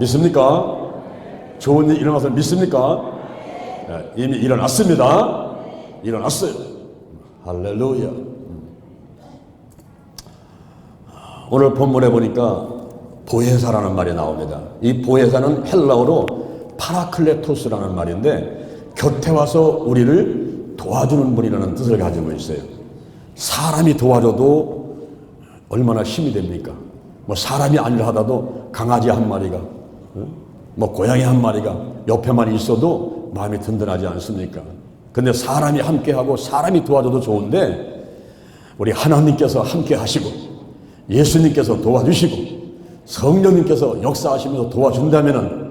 믿습니까? 좋은 일 일어나서 믿습니까? 이미 일어났습니다. 일어났어요. 할렐루야. 오늘 본문에 보니까 보혜사라는 말이 나옵니다. 이 보혜사는 헬라어로 파라클레토스라는 말인데 곁에 와서 우리를 도와주는 분이라는 뜻을 가지고 있어요. 사람이 도와줘도 얼마나 힘이 됩니까? 뭐 사람이 아니라 하다도 강아지 한 마리가, 뭐 고양이 한 마리가 옆에만 있어도 마음이 든든하지 않습니까? 근데 사람이 함께하고 사람이 도와줘도 좋은데 우리 하나님께서 함께 하시고 예수님께서 도와주시고 성령님께서 역사하시면서 도와준다면은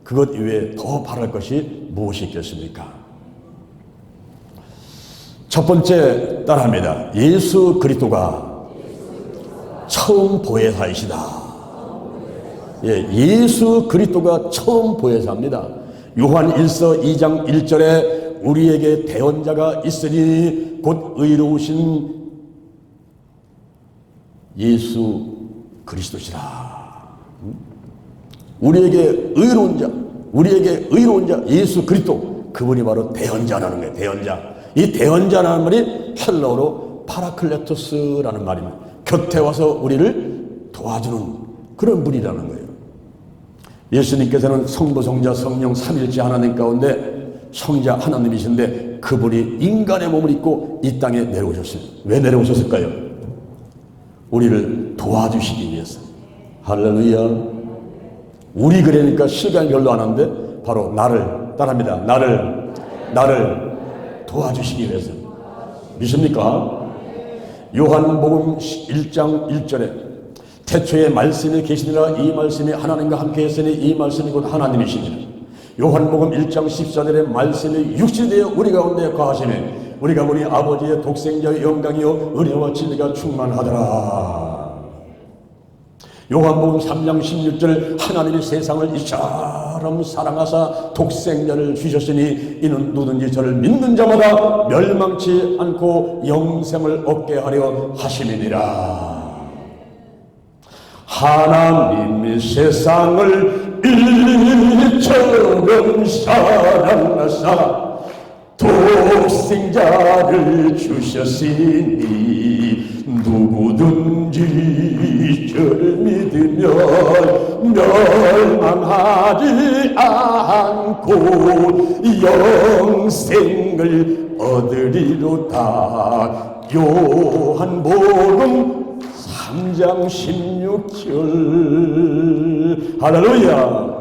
그것 이외에 더 바랄 것이 무엇이 있겠습니까? 첫 번째 따라합니다. 예수 그리스도가 처음 보혜사이시다. 예수 그리스도가 처음 보혜사입니다. 요한 1서 2장 1절에 우리에게 대언자가 있으니 곧 의로우신 예수 그리스도시라. 우리에게 의로운 자 예수 그리스도, 그분이 바로 대언자라는 거예요. 대언자. 이 대언자라는 말이 헬라어로 파라클레토스라는 말입니다. 곁에 와서 우리를 도와주는 그런 분이라는 거예요. 예수님께서는 성부, 성자, 성령 삼일째 하나님 가운데 성자 하나님이신데 그분이 인간의 몸을 입고 이 땅에 내려오셨어요. 왜 내려오셨을까요? 우리를 도와주시기 위해서. 할렐루야. 우리 그러니까 시간이 별로 안 하는데 바로 나를 따라합니다. 나를 도와주시기 위해서. 믿습니까? 요한복음 1장 1절에 태초에 말씀이 계시니라 이 말씀이 하나님과 함께 했으니 이 말씀이 곧 하나님이시니라. 요한복음 1장 14절에 말씀이 육신이 되어 우리 가운데 거하시니 우리가 보니 아버지의 독생자의 영광이요 은혜와 진리가 충만하더라. 요한복음 3장 16절 하나님이 세상을 이처럼 사랑하사 독생자를 주셨으니 이는 누구든지 저를 믿는 자마다 멸망치 않고 영생을 얻게 하려 하심이니라. 하나님이 세상을 이처럼 사랑하사 독생자를 주셨으니 누구든지 저를 믿으면 멸망하지 않고 영생을 얻으리로다. 요한복음 3장 16절. 할렐루야.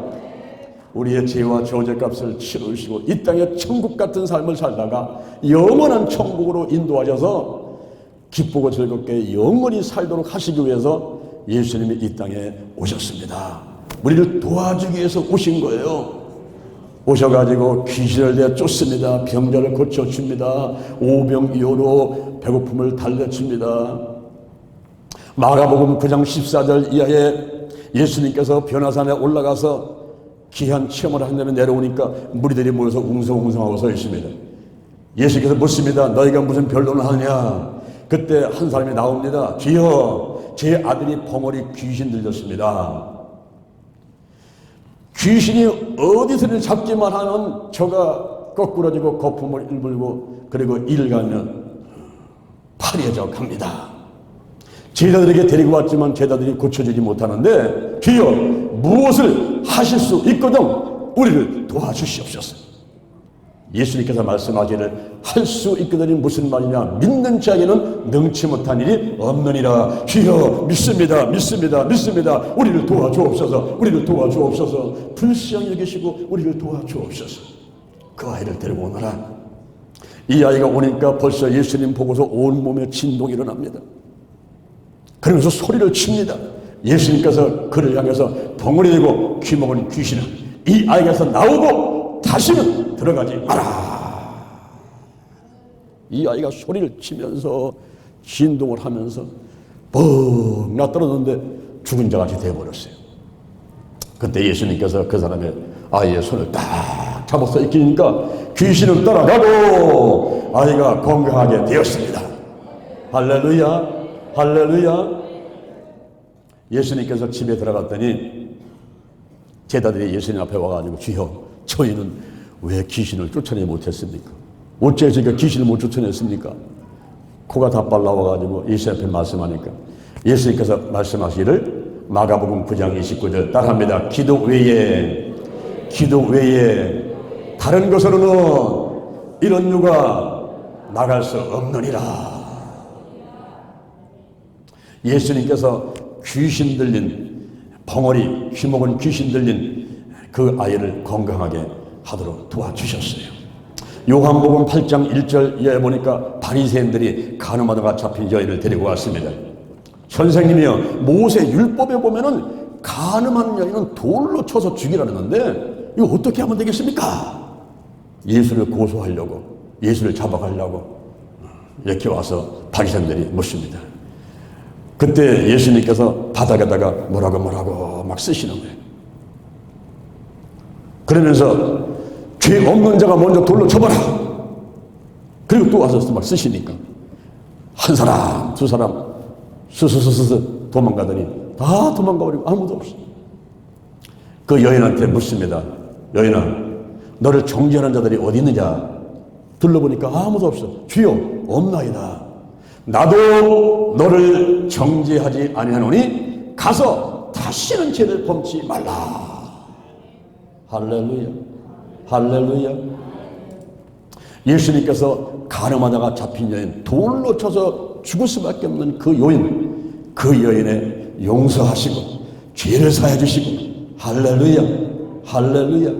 우리의 죄와 저죄값을 치르시고 이 땅에 천국 같은 삶을 살다가 영원한 천국으로 인도하셔서 기쁘고 즐겁게 영원히 살도록 하시기 위해서 예수님이 이 땅에 오셨습니다. 우리를 도와주기 위해서 오신 거예요. 오셔가지고 귀신을 내쫓습니다. 병자를 고쳐줍니다. 오병이어로 배고픔을 달래줍니다. 마가복음 9장 14절 이하에 예수님께서 변화산에 올라가서 귀한 체험을 한 다음에 내려오니까 무리들이 모여서 웅성웅성하고 서 있습니다. 예수께서 묻습니다. 너희가 무슨 변론을 하느냐? 그때 한 사람이 나옵니다. 주여, 제 아들이 벙어리 귀신 들렸습니다. 귀신이 어디서든 잡기만 하면 저가 거꾸러지고 거품을 일불고 그리고 이를 가면 파리해져 갑니다. 제자들에게 데리고 왔지만 제자들이 고쳐주지 못하는데 주여 무엇을 하실 수 있거든 우리를 도와주시옵소서. 예수님께서 말씀하기를 할 수 있거든이 무슨 말이냐? 믿는 자에게는 능치 못한 일이 없느니라. 주여 믿습니다. 우리를 도와주옵소서. 불쌍히 여기시고 우리를 도와주옵소서. 그 아이를 데리고 오너라. 이 아이가 오니까 벌써 예수님 보고서 온몸에 진동이 일어납니다. 그러면서 소리를 칩니다. 예수님께서 그를 향해서 벙어리 되고 귀먹은 귀신은 이 아이에서 나오고 다시는 들어가지 마라. 이 아이가 소리를 치면서 진동을 하면서 뻥 나떨어졌는데 죽은 자같이 되어버렸어요. 그때 예수님께서 그 사람의 아이의 손을 딱 잡아서 이끼니까 귀신은 떠나가고 아이가 건강하게 되었습니다. 할렐루야. 예수님께서 집에 들어갔더니 제자들이 예수님 앞에 와가지고 주여 저희는 왜 귀신을 쫓아내지 못했습니까? 어째 저희가 귀신을 못 쫓아냈습니까? 코가 다 빨라와가지고 예수님 앞에 말씀하니까 예수님께서 말씀하시기를 마가복음 9장 29절 따라합니다. 기도 외에 다른 것으로는 이런 유가 나갈 수 없느니라. 예수님께서 귀신 들린 벙어리 귀먹은 귀신 들린 그 아이를 건강하게 하도록 도와주셨어요. 요한복음 8장 1절 이하에 보니까 바리새인들이 간음하다가 잡힌 여인을 데리고 왔습니다. 선생님이요, 모세 율법에 보면은 간음한 여인은 돌로 쳐서 죽이라는데 이거 어떻게 하면 되겠습니까? 예수를 고소하려고, 예수를 잡아가려고 이렇게 와서 바리새인들이 묻습니다. 그때 예수님께서 바닥에다가 뭐라고 막 쓰시는 거예요. 그러면서 죄 없는 자가 먼저 돌로 쳐봐라. 그리고 또 와서 막 쓰시니까 한 사람 두 사람 스스스스 도망가더니 다 도망가버리고 아무도 없어. 그 여인한테 묻습니다. 여인아, 너를 정죄하는 자들이 어디 있느냐? 둘러보니까 아무도 없어. 주여 없나이다. 나도 너를 정죄하지 아니하노니 가서 다시는 죄를 범치 말라. 할렐루야, 할렐루야. 예수님께서 간음하다가 잡힌 여인, 돌로 쳐서 죽을 수밖에 없는 그 여인의 용서하시고 죄를 사해 주시고, 할렐루야, 할렐루야.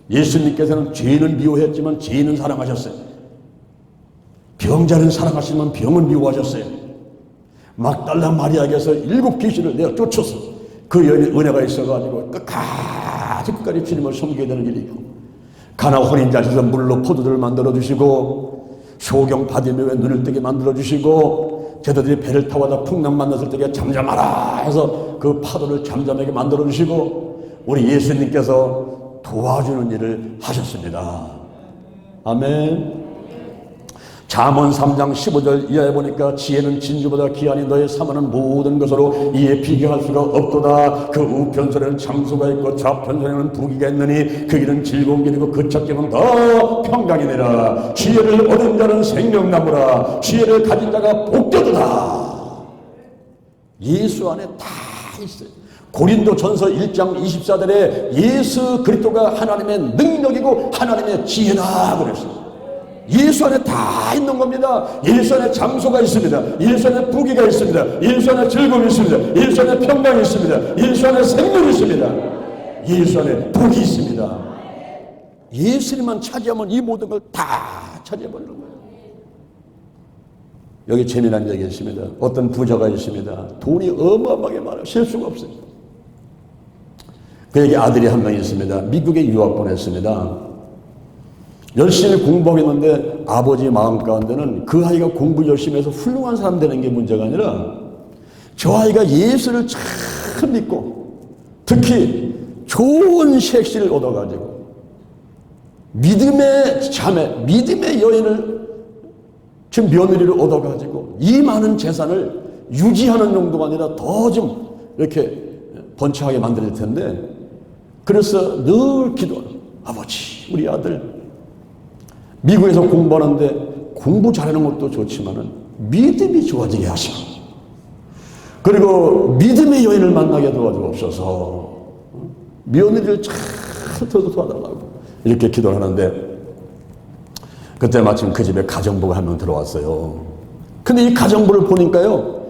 예수님께서는 죄인을 미워했지만 죄인은 사랑하셨어요. 병자는 사랑하시지만 병은 미워하셨어요. 막달라 마리아에게서 7 귀신을 내가 쫓았어. 그 여인의 은혜가 있어가지고 끝까지 주님을 섬기게 되는 일이 있고, 가나 혼인잔치에서 물로 포도주를 만들어 주시고, 소경 바디메오의 눈을 뜨게 만들어 주시고, 제자들이 배를 타고다 풍랑 만났을 때 잠잠하라 해서 그 파도를 잠잠하게 만들어 주시고, 우리 예수님께서 도와주는 일을 하셨습니다. 아멘. 잠언 3장 15절 이하에 보니까 지혜는 진주보다 귀하니 너의 삼하는 모든 것으로 이에 비교할 수가 없도다. 그 우편선에는 장수가 있고 좌편선에는 부귀가 있느니 그 길은 즐거운 길이고 그 찾기는 더 평강이니라. 지혜를 얻은 자는 생명나무라. 지혜를 가진 자가 복되도다. 예수 안에 다 있어요. 고린도전서 1장 24절에 예수 그리스도가 하나님의 능력이고 하나님의 지혜다 그랬어요. 예수 안에 다 있는 겁니다. 예수 안에 장소가 있습니다. 예수 안에 부귀가 있습니다. 예수 안에 즐거움이 있습니다. 예수 안에 평강이 있습니다. 예수 안에 생명이 있습니다. 예수 안에 복이 있습니다. 예수님만 차지하면 이 모든 걸 다 차지해버리는 거예요. 여기 재미난 얘기 있습니다. 어떤 부자가 있습니다. 돈이 어마어마하게 많아요. 셀 수가 없어요. 그에게 아들이 한 명 있습니다. 미국에 유학 보냈습니다. 열심히 공부하겠는데 아버지 마음 가운데는 그 아이가 공부 열심히 해서 훌륭한 사람 되는 게 문제가 아니라 저 아이가 예수를 참 믿고 특히 좋은 색시를 얻어가지고 믿음의 자매, 믿음의 여인을 지금 며느리를 얻어가지고 이 많은 재산을 유지하는 정도가 아니라 더 좀 이렇게 번창하게 만들 텐데, 그래서 늘 기도하는, 아버지 우리 아들 미국에서 공부하는데 공부 잘하는 것도 좋지만은 믿음이 좋아지게 하시고, 그리고 믿음의 여인을 만나게 도와주옵소서. 며느리를 잘 도와달라고 이렇게 기도를 하는데, 그때 마침 그 집에 가정부가 한 명 들어왔어요. 근데 이 가정부를 보니까요,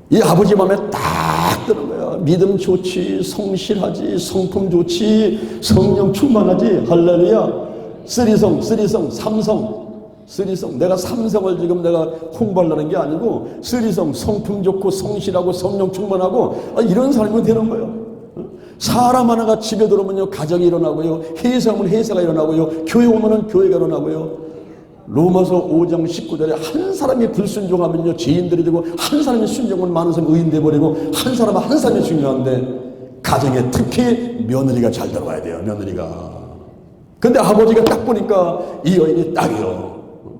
이 아버지 마음에 딱 드는 거야. 믿음 좋지, 성실하지, 성품 좋지, 성령 충만하지. 할렐루야. 쓰리성, 삼성. 내가 삼성을 지금 내가 홍보하려는 게 아니고, 쓰리성, 성품 좋고, 성실하고, 성령 충만하고, 이런 사람이 되는 거예요. 사람 하나가 집에 들어오면요, 가정이 일어나고요, 회사 오면 회사가 일어나고요, 교회 오면은 교회가 일어나고요. 로마서 5장 19절에 한 사람이 불순종하면요, 죄인들이 되고, 한 사람이 순종은 많은 사람이 의인 되어버리고, 한 사람이 중요한데, 가정에 특히 며느리가 잘 들어와야 돼요, 며느리가. 근데 아버지가 딱 보니까 이 여인이 딱이요.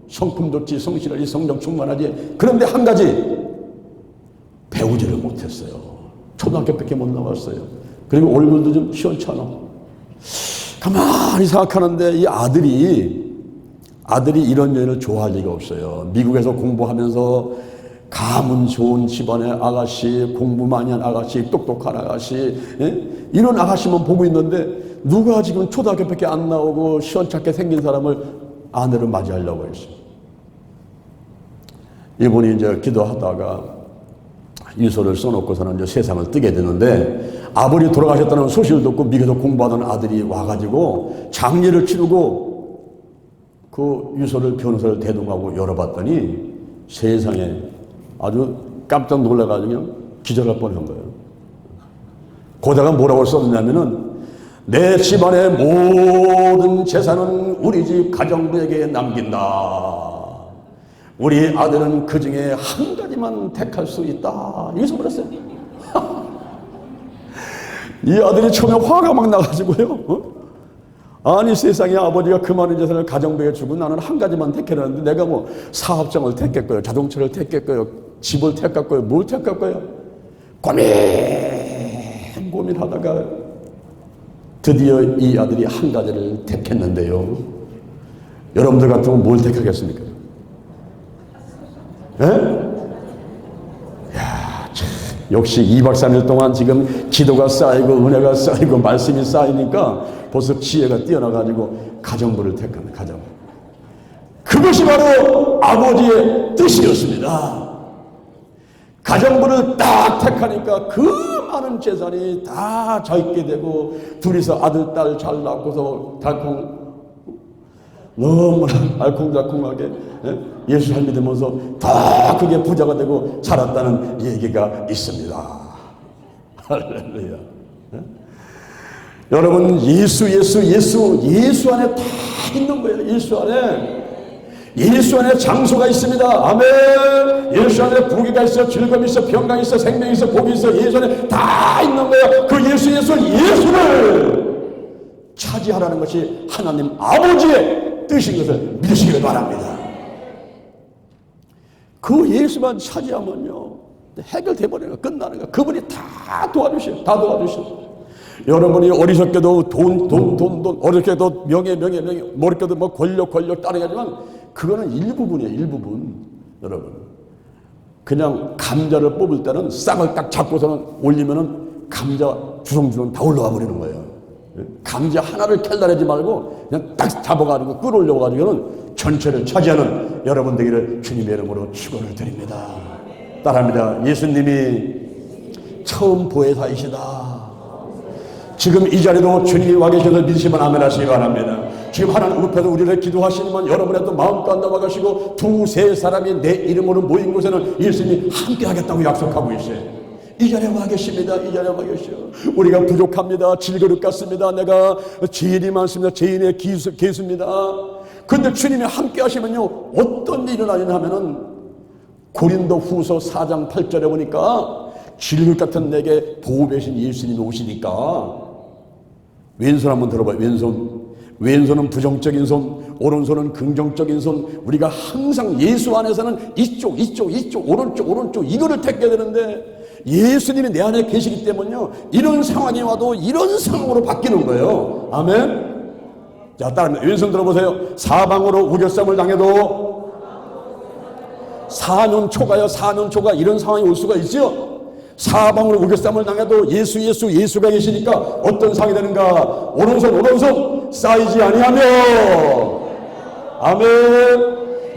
성품 좋지, 성실하지, 성령 충만하지. 그런데 한 가지, 배우지를 못했어요. 초등학교밖에 못 나왔어요. 그리고 얼굴도 좀 시원찮아. 가만히 생각하는데 이 아들이 이런 여인을 좋아할 리가 없어요. 미국에서 공부하면서 가문 좋은 집안의 아가씨, 공부 많이 한 아가씨, 똑똑한 아가씨, 이런 아가씨만 보고 있는데 누가 지금 초등학교밖에 안 나오고 시원찮게 생긴 사람을 아내로 맞이하려고 했어요. 이분이 이제 기도하다가 유서를 써놓고서는 이제 세상을 뜨게 되는데, 아버지 돌아가셨다는 소식을 듣고 미국에서 공부하던 아들이 와가지고 장례를 치르고 그 유서를 변호사를 대동하고 열어봤더니 세상에 아주 깜짝 놀라가지고 그냥 기절할 뻔한 거예요. 거기다가 뭐라고 썼냐면은, 내 집안의 모든 재산은 우리 집 가정부에게 남긴다. 우리 아들은 그 중에 한 가지만 택할 수 있다. 이게 써버렸어요. 이 아들이 처음에 화가 막 나가지고요. 아니 세상에, 아버지가 그 많은 재산을 가정부에 주고 나는 한 가지만 택하라는데 내가 뭐 사업장을 택했고요, 자동차를 택했고요, 집을 택했고요, 뭘 택했고요. 고민하다가 드디어 이 아들이 한 가지를 택했는데요. 여러분들 같으면 뭘 택하겠습니까? 예? 야, 참, 역시 2박 3일 동안 지금 기도가 쌓이고 은혜가 쌓이고 말씀이 쌓이니까 벌써 지혜가 뛰어나가지고 가정부를 택하는 가정부. 그것이 바로 아버지의 뜻이었습니다. 가정부를 딱 택하니까 그 많은 재산이 다 저있게 되고, 둘이서 아들, 딸 잘 낳고서 너무 알콩달콩하게 예수 잘 믿으면서 더 크게 부자가 되고 살았다는 얘기가 있습니다. 할렐루야. 여러분, 예수 안에 다 있는 거예요. 예수 안에 장소가 있습니다. 아멘. 예수 안에 부귀가 있어, 즐거움이 있어, 평강이 있어, 생명이 있어, 복이 있어. 예수 안에 다 있는 거예요. 그 예수를 차지하라는 것이 하나님 아버지의 뜻인 것을 믿으시기를 바랍니다. 그 예수만 차지하면요, 해결돼 버리는 거, 끝나는 거. 그분이 다 도와주셔. 여러분이 어리석게도 돈, 어리석게도 명예, 모르게도 뭐 권력 따르겠지만 그거는 일부분이에요, 일부분. 여러분, 그냥 감자를 뽑을 때는 싹을 딱 잡고서는 올리면은 감자 주렁주렁 다 올라와 버리는 거예요. 감자 하나를 캘달하지 말고 그냥 딱 잡아가지고 끌어올려가지고는 전체를 차지하는 여러분 되기를 주님의 이름으로 축원을 드립니다. 따라합니다. 예수님이 처음 보혜사이시다. 지금 이 자리도 주님이 와 계셔서 믿으시면 아멘 하시기 바랍니다. 지금 하나님 옆에서 우리를 기도하시면 여러분의 또 마음도 안 나와가시고, 두세 사람이 내 이름으로 모인 곳에는 예수님이 함께 하겠다고 약속하고 있어요. 이 자리에 와 계십니다. 이 자리에 와 계셔. 우리가 부족합니다. 질그릇 같습니다. 내가 죄인이 많습니다. 죄인의 개수입니다. 그런데 주님이 함께 하시면요, 어떤 일이 일어나냐 하면은 고린도 후서 4장 8절에 보니까 질그릇 같은 내게 보호되신 예수님이 오시니까, 왼손 한번 들어봐요. 왼손은 부정적인 손, 오른손은 긍정적인 손. 우리가 항상 예수 안에서는 이쪽, 오른쪽 이거를 택해야 되는데, 예수님이 내 안에 계시기 때문에요, 이런 상황이 와도 이런 상황으로 바뀌는 거예요. 아멘. 자, 따라합니다. 왼손 들어보세요. 사방으로 우겨쌈을 당해도 4년 초가 이런 상황이 올 수가 있죠. 사방으로 우겨쌈을 당해도 예수가 계시니까 어떤 상황이 되는가? 오른손 쌓이지 아니하며, 아멘.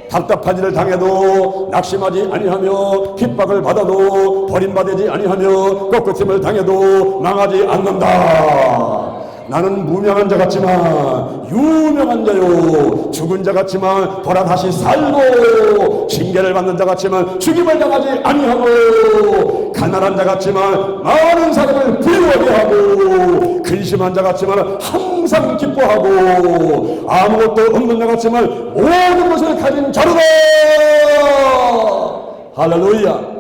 답답한 일을 당해도 낙심하지 아니하며, 핍박을 받아도 버림받지 아니하며, 꺾어짐을 당해도 망하지 않는다. 나는 무명한 자 같지만 유명한 자요, 죽은 자 같지만 돌아 다시 살고, 징계를 받는 자 같지만 죽임을 당하지 아니하고, 가난한 자 같지만 많은 사람을 부유하게 하고, 근심한 자 같지만 항상 기뻐하고, 아무것도 없는 자 같지만 모든 것을 가진 자로다. 할렐루야.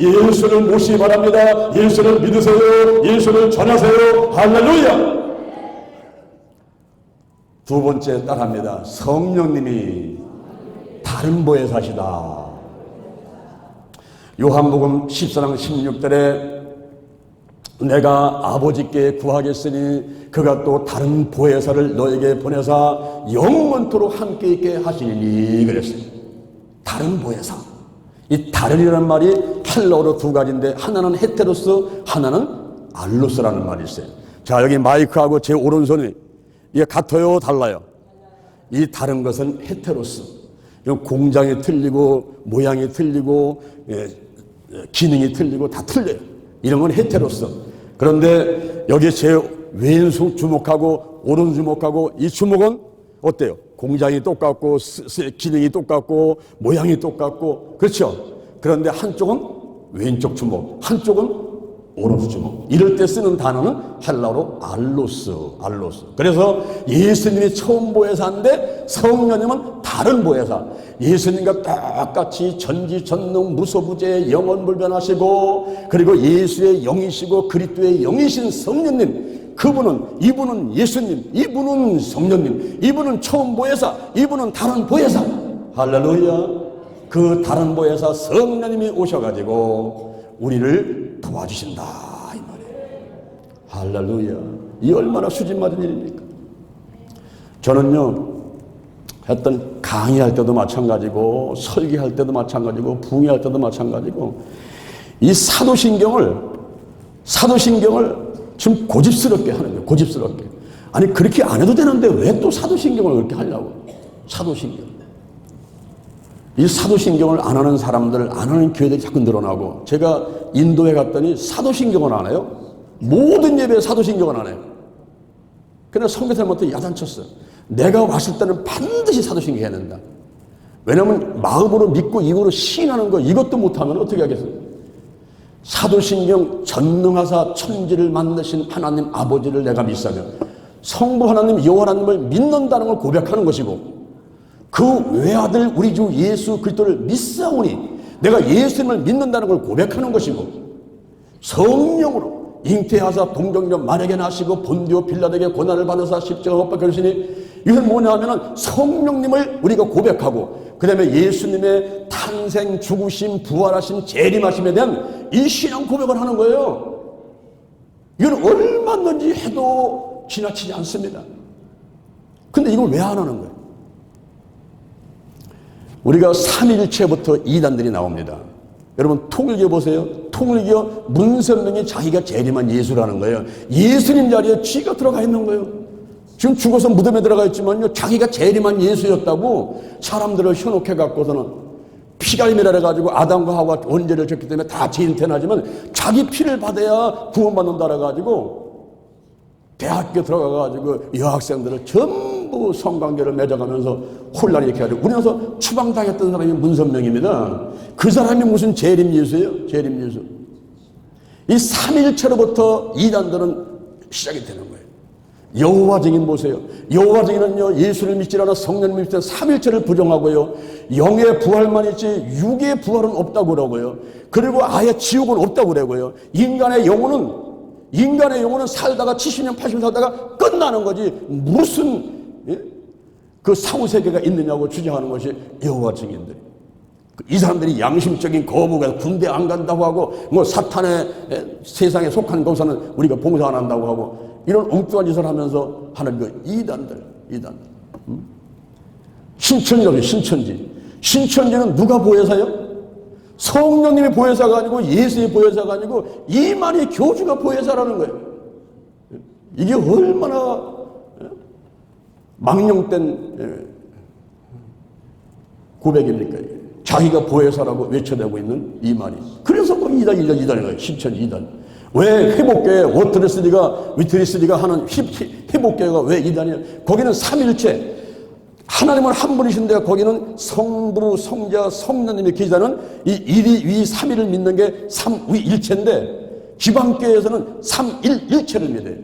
예수를 모시기 바랍니다. 예수를 믿으세요. 예수를 전하세요. 할렐루야. 두 번째 따라합니다. 성령님이 다른 보혜사시다. 요한복음 14장 16절에 내가 아버지께 구하겠으니 그가 또 다른 보혜사를 너에게 보내사 영원토록 함께 있게 하시니 그랬어요. 다른 보혜사. 이 다른이라는 말이 헬라어로 두 가지인데 하나는 헤테로스, 하나는 알로스라는 말이 있어요. 자, 여기 마이크하고 제 오른손이 이게 같아요, 달라요? 이 다른 것은 헤테로스. 공장이 틀리고 모양이 틀리고 기능이 틀리고 다 틀려요. 이런 건 헤테로스. 그런데 여기 제 왼손 주먹하고 오른 주먹하고 이 주먹은 어때요? 공장이 똑같고 기능이 똑같고 모양이 똑같고 그렇죠? 그런데 한쪽은 왼쪽 주먹, 한쪽은 오른쪽 주먹. 이럴 때 쓰는 단어는 헬라어로 알로스. 그래서 예수님이 처음 보혜사인데 성령님은 다른 보혜사. 예수님과 똑같이 전지전능 무소부재 영원불변하시고 그리고 예수의 영이시고 그리스도의 영이신 성령님, 이분은 예수님, 이분은 성령님, 이분은 처음 보혜사, 이분은 다른 보혜사. 할렐루야. 그 다른 보혜사 성령님이 오셔가지고 우리를 도와주신다 이 말이에요. 할렐루야. 이 얼마나 수진맞은 일입니까? 저는요 했던 강의할 때도 마찬가지고 설교할 때도 마찬가지고 부흥할 때도 마찬가지고 이 사도신경을 좀 고집스럽게 하는 거예요. 고집스럽게. 아니 그렇게 안 해도 되는데 왜 또 사도신경을 그렇게 하려고? 사도신경. 이 사도신경을 안 하는 사람들, 안 하는 교회들이 자꾸 늘어나고, 제가 인도에 갔더니 사도신경을 안 해요. 모든 예배에 사도신경을 안 해요. 그러나 선교사님한테 야단쳤어요. 내가 왔을 때는 반드시 사도신경 해야 된다. 왜냐하면 마음으로 믿고 입으로 시인하는 거 이것도 못하면 어떻게 하겠어요? 사도신경 전능하사 천지를 만드신 하나님 아버지를 내가 믿사며 성부 하나님 여호와 하나님을 믿는다는 걸 고백하는 것이고 그 외아들 우리 주 예수 그리스도를 믿사오니 내가 예수님을 믿는다는 걸 고백하는 것이고 성령으로 잉태하사 동정녀 마리아에게 나시고 본디오 빌라도에게 고난을 받으사 십자가 못 박히시니 이건 뭐냐 하면은 성령님을 우리가 고백하고 그 다음에 예수님의 탄생, 죽으심, 부활하심, 재림하심에 대한 이 신앙 고백을 하는 거예요. 이건 얼마든지 해도 지나치지 않습니다. 근데 이걸 왜 안 하는 거예요? 우리가 삼위일체부터 이단들이 나옵니다. 여러분 통일교 보세요. 통일교 문선명이 자기가 재림한 예수라는 거예요. 예수님 자리에 쥐가 들어가 있는 거예요. 지금 죽어서 무덤에 들어가 있지만요 자기가 재림한 예수였다고 사람들을 현혹해 갖고서는 피갈미라 해가지고 아담과 하와 원죄를 졌기 때문에 다 죄인 태어나지만 자기 피를 받아야 구원받는다 해가지고 대학교 들어가가지고 여학생들을 전부 성관계를 맺어가면서 혼란이 이렇게 하죠. 우리 나서 추방당했던 사람이 문선명입니다. 그 사람이 무슨 재림 예수예요? 재림 예수. 이 삼일체로부터 이단들은 시작이 되는 거예요. 여호와 증인 보세요. 여호와 증인은요 예수를 믿지 않아 성령을 믿지 않아 삼일체를 부정하고요 영의 부활만 있지 육의 부활은 없다고 그러고요 그리고 아예 지옥은 없다고 그러고요 인간의 영혼은 살다가 70년 80년 살다가 끝나는 거지 무슨 그 사후세계가 있느냐고 주장하는 것이 여호와 증인들이. 이 사람들이 양심적인 거부가 군대 안 간다고 하고 뭐 사탄의 세상에 속한 것은 우리가 봉사 안 한다고 하고 이런 엉뚱한 짓을 하면서 하는 그 이단들. 신천지라고요. 신천지는 누가 보혜사요? 성령님이 보혜사가 아니고 예수의 보혜사가 아니고 이만희 교주가 보혜사라는 거예요. 이게 얼마나 망령된 고백입니까? 이게. 자기가 보혜사라고 외쳐대고 있는 이만희. 그래서 뭐 이단인 거예요. 신천지 이단. 왜 회복교회 위트리스리가 하는 회복교회가 왜 이단이냐? 거기는 삼일체. 하나님은 한 분이신데 거기는 성부, 성자, 성령님이 계시다는 이 일이 삼위를 믿는 게 삼위일체인데 지방교회에서는 삼일일체를 믿어요.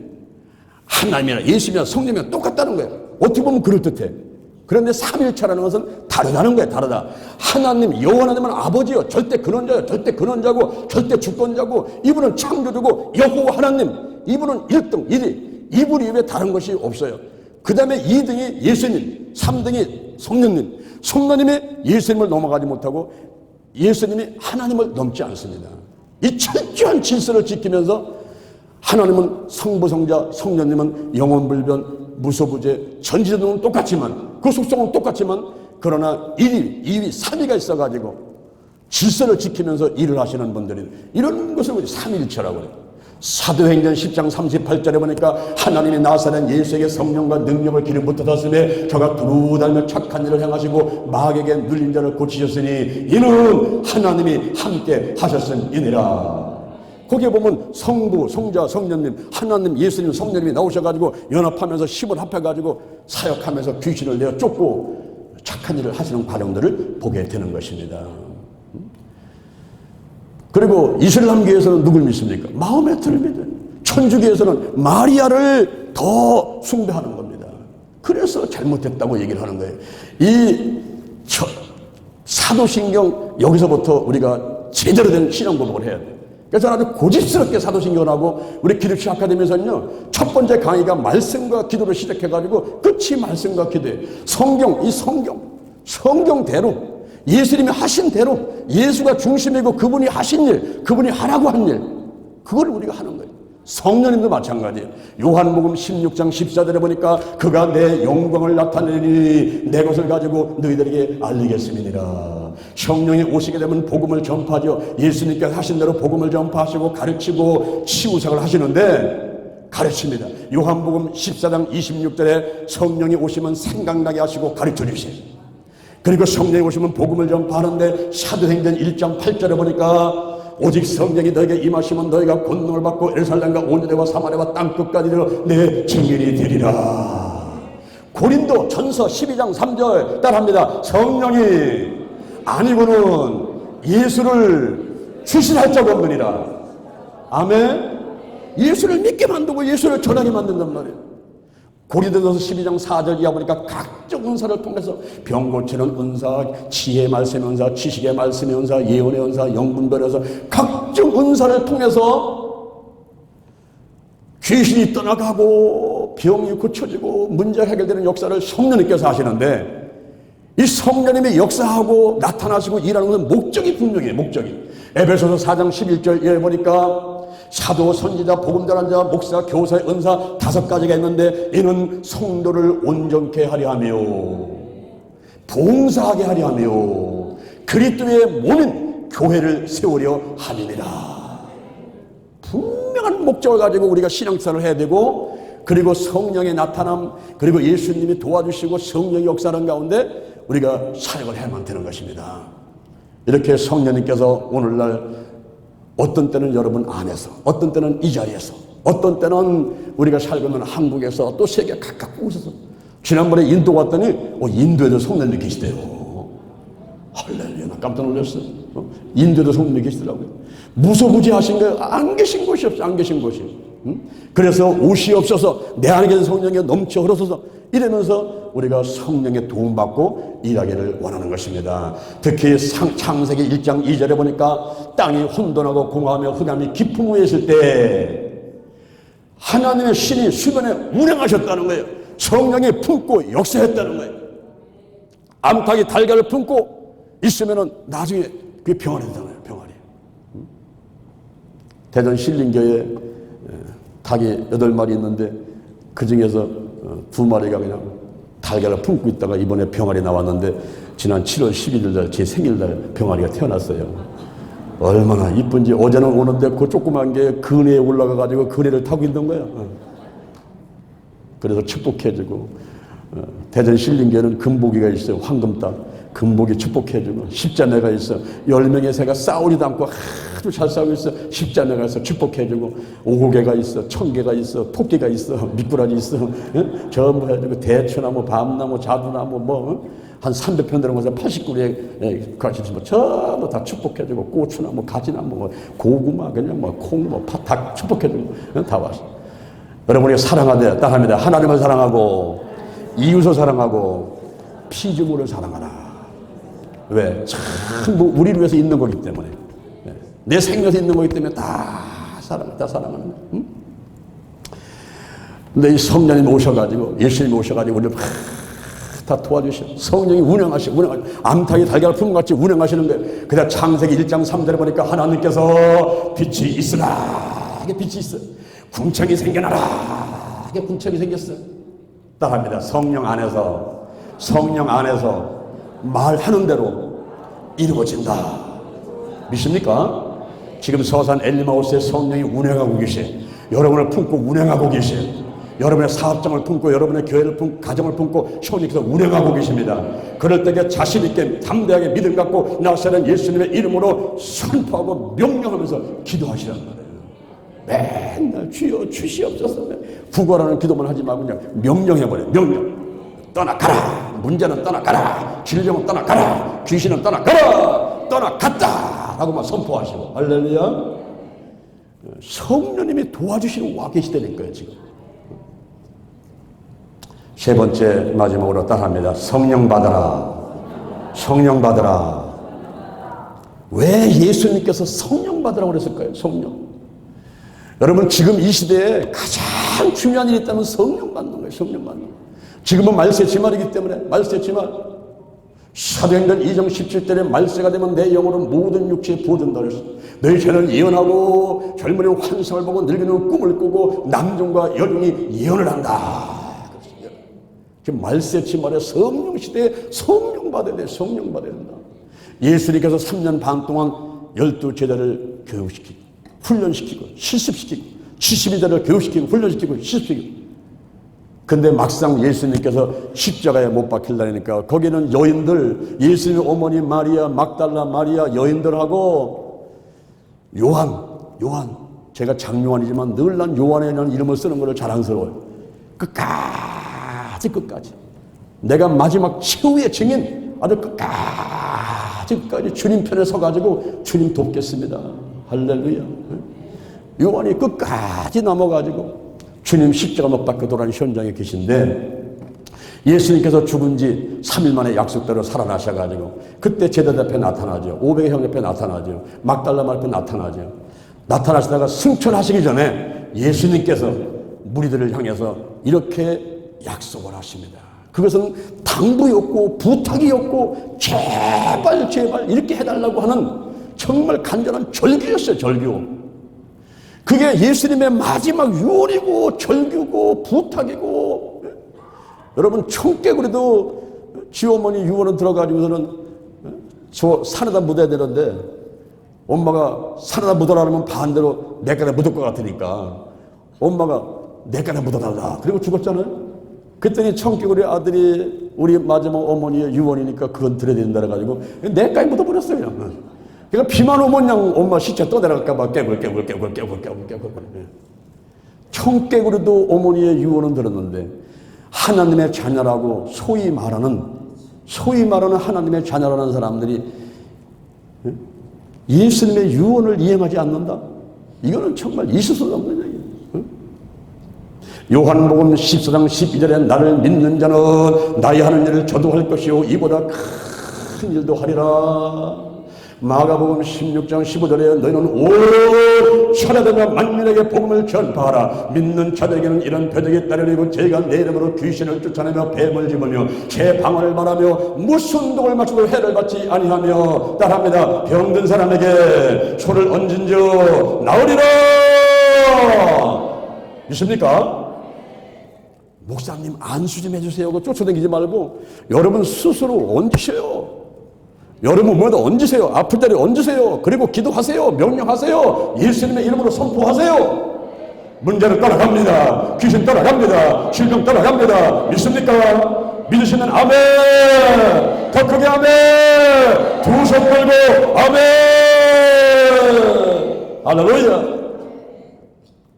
하나님이나 예수님이나 성령이나 똑같다는 거예요. 어떻게 보면 그럴듯해. 그런데 삼일체라는 것은 다르다는 거예요. 다르다. 하나님, 여호와 하나님은 아버지요. 절대 근원자요. 절대 근원자고 절대 주권자고 이분은 창조주고 여호와 하나님. 이분은 1등, 1위. 이분 이외에 다른 것이 없어요. 그 다음에 2등이 예수님, 3등이 성령님. 성령님이 예수님을 넘어가지 못하고 예수님이 하나님을 넘지 않습니다. 이 철저한 질서를 지키면서 하나님은 성부, 성자, 성령님은 영원불변, 무소부재, 전지전능은 똑같지만 그 속성은 똑같지만 그러나 1위, 2위, 3위가 있어가지고 질서를 지키면서 일을 하시는 분들이 이런 것을 우리 삼위일체라고 해요. 사도행전 10장 38절에 보니까 하나님이 나사렛 예수에게 성령과 능력을 기름 부어주셨으며 저가 두루다니며 착한 일을 행하시고 마귀에게 눌린 자를 고치셨으니 이는 하나님이 함께 하셨음이니라. 거기에 보면 성부, 성자, 성령님, 하나님, 예수님, 성령님이 나오셔가지고 연합하면서 힘을 합해가지고 사역하면서 귀신을 내어 쫓고 착한 일을 하시는 과정들을 보게 되는 것입니다. 그리고 이슬람교에서는 누굴 믿습니까? 마호메트를 믿어요. 천주교에서는 마리아를 더 숭배하는 겁니다. 그래서 잘못됐다고 얘기를 하는 거예요. 이 사도신경 여기서부터 우리가 제대로 된 신앙 고백을 해야 돼요. 그래서 아주 고집스럽게 사도신경을 하고 우리 기독교 아카데미에서는요 첫 번째 강의가 말씀과 기도로 시작해가지고 끝이 말씀과 기도예요. 이 성경대로 예수님이 하신 대로 예수가 중심이고 그분이 하신 일, 그분이 하라고 한 일, 그걸 우리가 하는 거예요. 성령님도 마찬가지예요. 요한복음 16장 14절에 보니까 그가 내 영광을 나타내니 내 것을 가지고 너희들에게 알리겠음이니라. 성령이 오시게 되면 복음을 전파하죠. 예수님께서 하신 대로 복음을 전파하시고 가르치고 치유사를 하시는데 가르칩니다. 요한복음 14장 26절에 성령이 오시면 생각나게 하시고 가르쳐 주세요. 그리고 성령이 오시면 복음을 전파하는데 사도행전 1장 8절에 보니까 오직 성령이 너에게 임하시면 너희가 권능을 받고 예루살렘과 온 유대와 사마리아와 땅끝까지 내 증인이 되리라. 고린도 전서 12장 3절 따라합니다. 성령이 아니고는 예수를 주신할 적 없느니라. 아멘. 예수를 믿게 만들고 예수를 전하게 만든단 말이에요. 고린도전서 12장 4절 이하 보니까 각종 은사를 통해서 병 고치는 은사, 지혜의 말씀의 은사, 지식의 말씀의 은사, 예언의 은사, 영분별의 은사, 각종 은사를 통해서 귀신이 떠나가고 병이 고쳐지고 문제 해결되는 역사를 성령님께서 하시는데 이 성령님이 역사하고 나타나시고 일하는 것은 목적이 분명해요. 목적이. 에베소서 4장 11절에 보니까 사도, 선지자, 복음전한 자, 목사, 교사의 은사 5가지가 있는데 이는 성도를 온전케 하려 하며 봉사하게 하려 하며 그리스도의 몸인 교회를 세우려 함이니라. 분명한 목적을 가지고 우리가 신앙생활을 해야 되고 그리고 성령의 나타남 그리고 예수님이 도와주시고 성령이 역사하는 가운데 우리가 사역을 해야만 되는 것입니다. 이렇게 성령님께서 오늘날 어떤 때는 여러분 안에서, 어떤 때는 이 자리에서, 어떤 때는 우리가 살고 있는 한국에서 또 세계 각각 곳에서 지난번에 인도 갔더니 인도에도 성령님이 계시대요. 할렐루야, 나 깜짝 놀랐어요. 인도에도 성령님이 계시더라고요. 무소부지하신 거예요. 안 계신 곳이 없어, 안 계신 곳이. 그래서 옷이 없어서 내 안에 계신 성령이 넘쳐 흘러서서 이러면서 우리가 성령의 도움받고 일하기를 원하는 것입니다. 특히 창세기 1장 2절에 보니까 땅이 혼돈하고 공허하며 흑암이 깊은 위에 있을 때 하나님의 신이 수면에 운행하셨다는 거예요. 성령이 품고 역사했다는 거예요. 암탉이 달걀을 품고 있으면 나중에 그게 병아리 되잖아요. 병아리. 대전 신림교에 닭이 8마리 있는데 그 중에서 2마리가 그냥 달걀을 품고 있다가 이번에 병아리 나왔는데 지난 7월 11일 날 제 생일날 병아리가 태어났어요. 얼마나 이쁜지. 어제는 오는데 그 조그만 게 그네에 올라가가지고 그네를 타고 있는 거야. 그래서 축복해주고 대전 신림교회는 금보기가 있어요. 황금닭 금보기 축복해주고 십자매가 있어. 10명의 새가 싸우지도 않고 아주 잘 싸우고 있어. 십자매가 있어. 축복해주고 오고개가 있어. 청개가 있어. 토끼가 있어. 미꾸라지 있어. 전부 해주고 대추나무, 밤나무, 자두나무 한 300편 되는 곳에 80그루에 같이 전부 다 축복해주고 고추나무, 가지나무, 고구마, 그냥 콩, 팥 다 축복해주고 다 왔어. 여러분이 사랑하되 따라합니다. 하나님을 사랑하고 이웃을 사랑하고 피조물을 사랑하라. 왜? 전부 우리를 위해서 있는 거기 때문에. 내 생명에서 있는 거기 때문에 다 사랑하는 거야. 응? 근데 이 성령님이 오셔가지고, 예수님이 오셔가지고, 우리를 다 도와주시오. 성령이 운행하시고 암탉이 달걀 품은 같이 운행하시는 거예요. 그다 창세기 1장 3절에 보니까 하나님께서 빛이 있으라. 이게 빛이 있어. 궁창이 생겨나라. 이게 궁창이 생겼어. 따라합니다. 성령 안에서 말하는 대로 이루어진다. 믿습니까? 지금 서산 엘리마우스의 성령이 운행하고 계시. 여러분을 품고 운행하고 계시. 여러분의 사업장을 품고 여러분의 교회를 품고 가정을 품고 성령께서 운행하고 계십니다. 그럴 때에 자신 있게 담대하게 믿음 갖고 나사렛 예수님의 이름으로 선포하고 명령하면서 기도하시란 말이에요. 맨날 주여 주시옵소서 구걸하는 기도만 하지 말고 그냥 명령해버려요. 명령. 떠나가라. 문제는 떠나가라. 질병은 떠나가라. 귀신은 떠나가라. 떠나갔다 라고만 선포하시고. 할렐루야. 성령님이 도와주시는 와 계시다니까요. 지금 세 번째 마지막으로 따라합니다. 성령 받아라. 성령 받아라. 왜 예수님께서 성령 받으라고 그랬을까요? 성령. 여러분 지금 이 시대에 가장 중요한 일이 있다면 성령 받는 거예요. 성령 받는 거예요. 지금은 말세 지말이기 때문에 말세 지말. 사도행전 2장 17절에 말세가 되면 내 영혼은 모든 육체에 부어든다 그랬어. 너희 죄는 예언하고 젊은이는 환상을 보고 늙은이는 꿈을 꾸고 남종과 여종이 예언을 한다. 지금 말세 지말에 성령 시대에 성령 받아야 돼. 성령 받아야 된다. 예수님께서 3년 반 동안 12제자를 교육시키고 훈련시키고 실습시키고 72제자를 교육시키고 훈련시키고 실습시키고. 근데 막상 예수님께서 십자가에 못 박히려니까 거기는 여인들, 예수님의 어머니 마리아, 막달라 마리아 여인들하고 요한, 제가 장요한이지만 늘 난 요한이라는 이름을 쓰는 것을 자랑스러워요. 끝까지 내가 마지막 최후의 증인 아주 끝까지 주님 편에 서가지고 주님 돕겠습니다. 할렐루야. 요한이 끝까지 남아가지고 주님 십자가 못 박혀 돌아가는 현장에 계신데 예수님께서 죽은 지 3일 만에 약속대로 살아나셔가지고 그때 제자들 앞에 나타나죠. 500의 형 옆에 나타나죠. 막달라 앞에 나타나죠. 나타나시다가 승천하시기 전에 예수님께서 무리들을 향해서 이렇게 약속을 하십니다. 그것은 당부였고 부탁이었고 제발 이렇게 해달라고 하는 정말 간절한 절규였어요. 절규. 그게 예수님의 마지막 유언이고 절규고 부탁이고. 여러분 청개구리도 지어머니 유언을 들어가지고서는 저 산에다 묻어야 되는데 엄마가 산에다 묻어라면 반대로 내가다 묻을 것 같으니까 엄마가 내가다 묻어달라. 그리고 죽었잖아요. 그랬더니 청개구리 아들이 우리 마지막 어머니의 유언이니까 그건 드려야 된다 그래가지고 내가에 묻어버렸어요. 그러니까 비만 오면 그냥 엄마 시체 떠내려갈까봐 깨불. 청개구리도 어머니의 유언은 들었는데 하나님의 자녀라고 소위 말하는 하나님의 자녀라는 사람들이 예수님의 유언을 이행하지 않는다? 이거는 정말 있을 수 없는 얘기예요. 요한복음 14장 12절에 나를 믿는 자는 나의 하는 일을 저도 할 것이요 이보다 큰 일도 하리라. 마가복음 16장 15절에 너희는 온 천하되며 만민에게 복음을 전파하라. 믿는 자들에게는 이런 표적이 따르리고 제가 내 이름으로 귀신을 쫓아내며 뱀을 집으며 제 방언을 말하며 무슨 독을 맞춰도 해를 받지 아니하며 따라합니다. 병든 사람에게 손을 얹은즉 나으리라. 믿습니까? 목사님 안수 좀 해주세요. 쫓아다니지 말고 여러분 스스로 얹으셔요. 여러분 몸에다 얹으세요. 아플 때를 얹으세요. 그리고 기도하세요. 명령하세요. 예수님의 이름으로 선포하세요. 문제는 떠나갑니다. 귀신 떠나갑니다. 질병 떠나갑니다. 믿습니까? 믿으시면 아멘. 더 크게 아멘. 두 손 걸고 아멘. 할렐루야.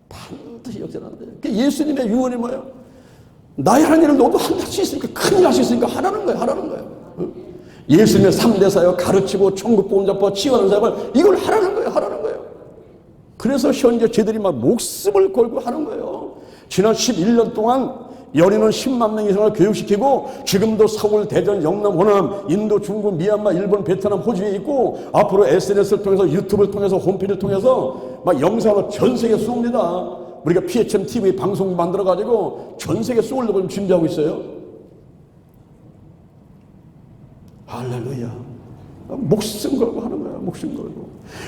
반드시 역전한다. 예수님의 유언이 뭐예요? 나의 하는 일을 너도 할 수 있으니까 큰일 할 수 있으니까 하라는 거예요. 예수님의 3대 사역 가르치고 천국 복음 전파 치유하는 사역을 이걸 하라는 거예요. 그래서 현재 저들이 막 목숨을 걸고 하는 거예요. 지난 11년 동안 연인은 10만 명 이상을 교육시키고 지금도 서울, 대전, 영남, 호남, 인도, 중국, 미얀마, 일본, 베트남, 호주에 있고 앞으로 SNS를 통해서 유튜브를 통해서 홈페이지를 통해서 막 영상을 전 세계에 쏘옵니다. 우리가 PHM TV 방송 만들어가지고 전 세계에 쏘려고 준비하고 있어요. 할렐루야. 목숨 걸고 하는 거야. 목숨 걸고.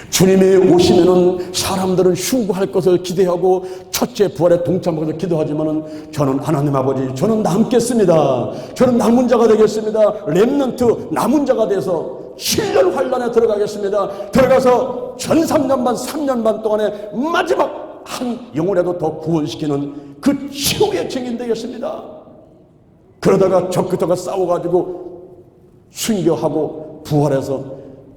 주님이 오시면은 사람들은 흉고할 것을 기대하고 첫째 부활에 동참하면서 기도하지만은 저는 하나님 아버지, 저는 남겠습니다. 저는 남은 자가 되겠습니다. 렘넌트 남은 자가 돼서 7년 환란에 들어가겠습니다. 들어가서 전 3년 반, 3년 반 동안에 마지막 한 영혼이라도 더 구원시키는 그 최후의 증인 되겠습니다. 그러다가 저 끝에가 싸워가지고 순교하고 부활해서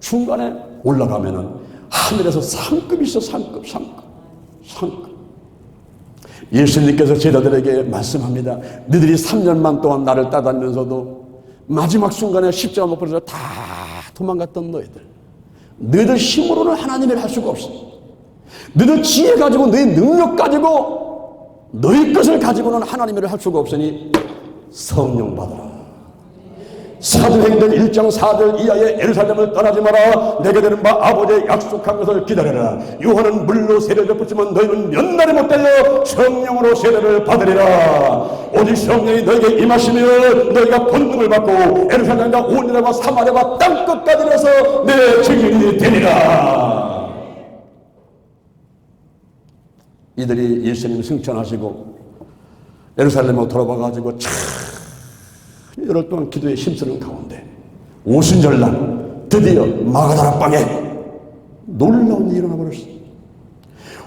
중간에 올라가면은 하늘에서 상급이 있어. 상급. 예수님께서 제자들에게 말씀합니다. 너희들이 3년만 동안 나를 따다니면서도 마지막 순간에 십자가 못 박혀서 다 도망갔던 너희들 힘으로는 하나님을 할 수가 없어. 너희들 지혜 가지고, 너희 능력 가지고, 너희 것을 가지고는 하나님을 할 수가 없으니 성령 받아라. 사도행전 1장 4절 이하에 예루살렘을 떠나지 마라. 내게 되는 바 아버지의 약속한 것을 기다려라. 요한은 물로 세례를 붙지만 너희는 몇 날이 못 달려 성령으로 세례를 받으리라. 오직 성령이 너에게 임하시면 너희가 권능을 받고 예루살렘과 온 유다와 사마리아와 땅끝까지 이르러서 내 증인이 되리라. 이들이 예수님 승천하시고 예루살렘으로 돌아와가지고 열흘 동안 기도에 힘쓰는 가운데 오순절날 드디어 마가다라 방에 놀라운 일이 일어나 버렸어.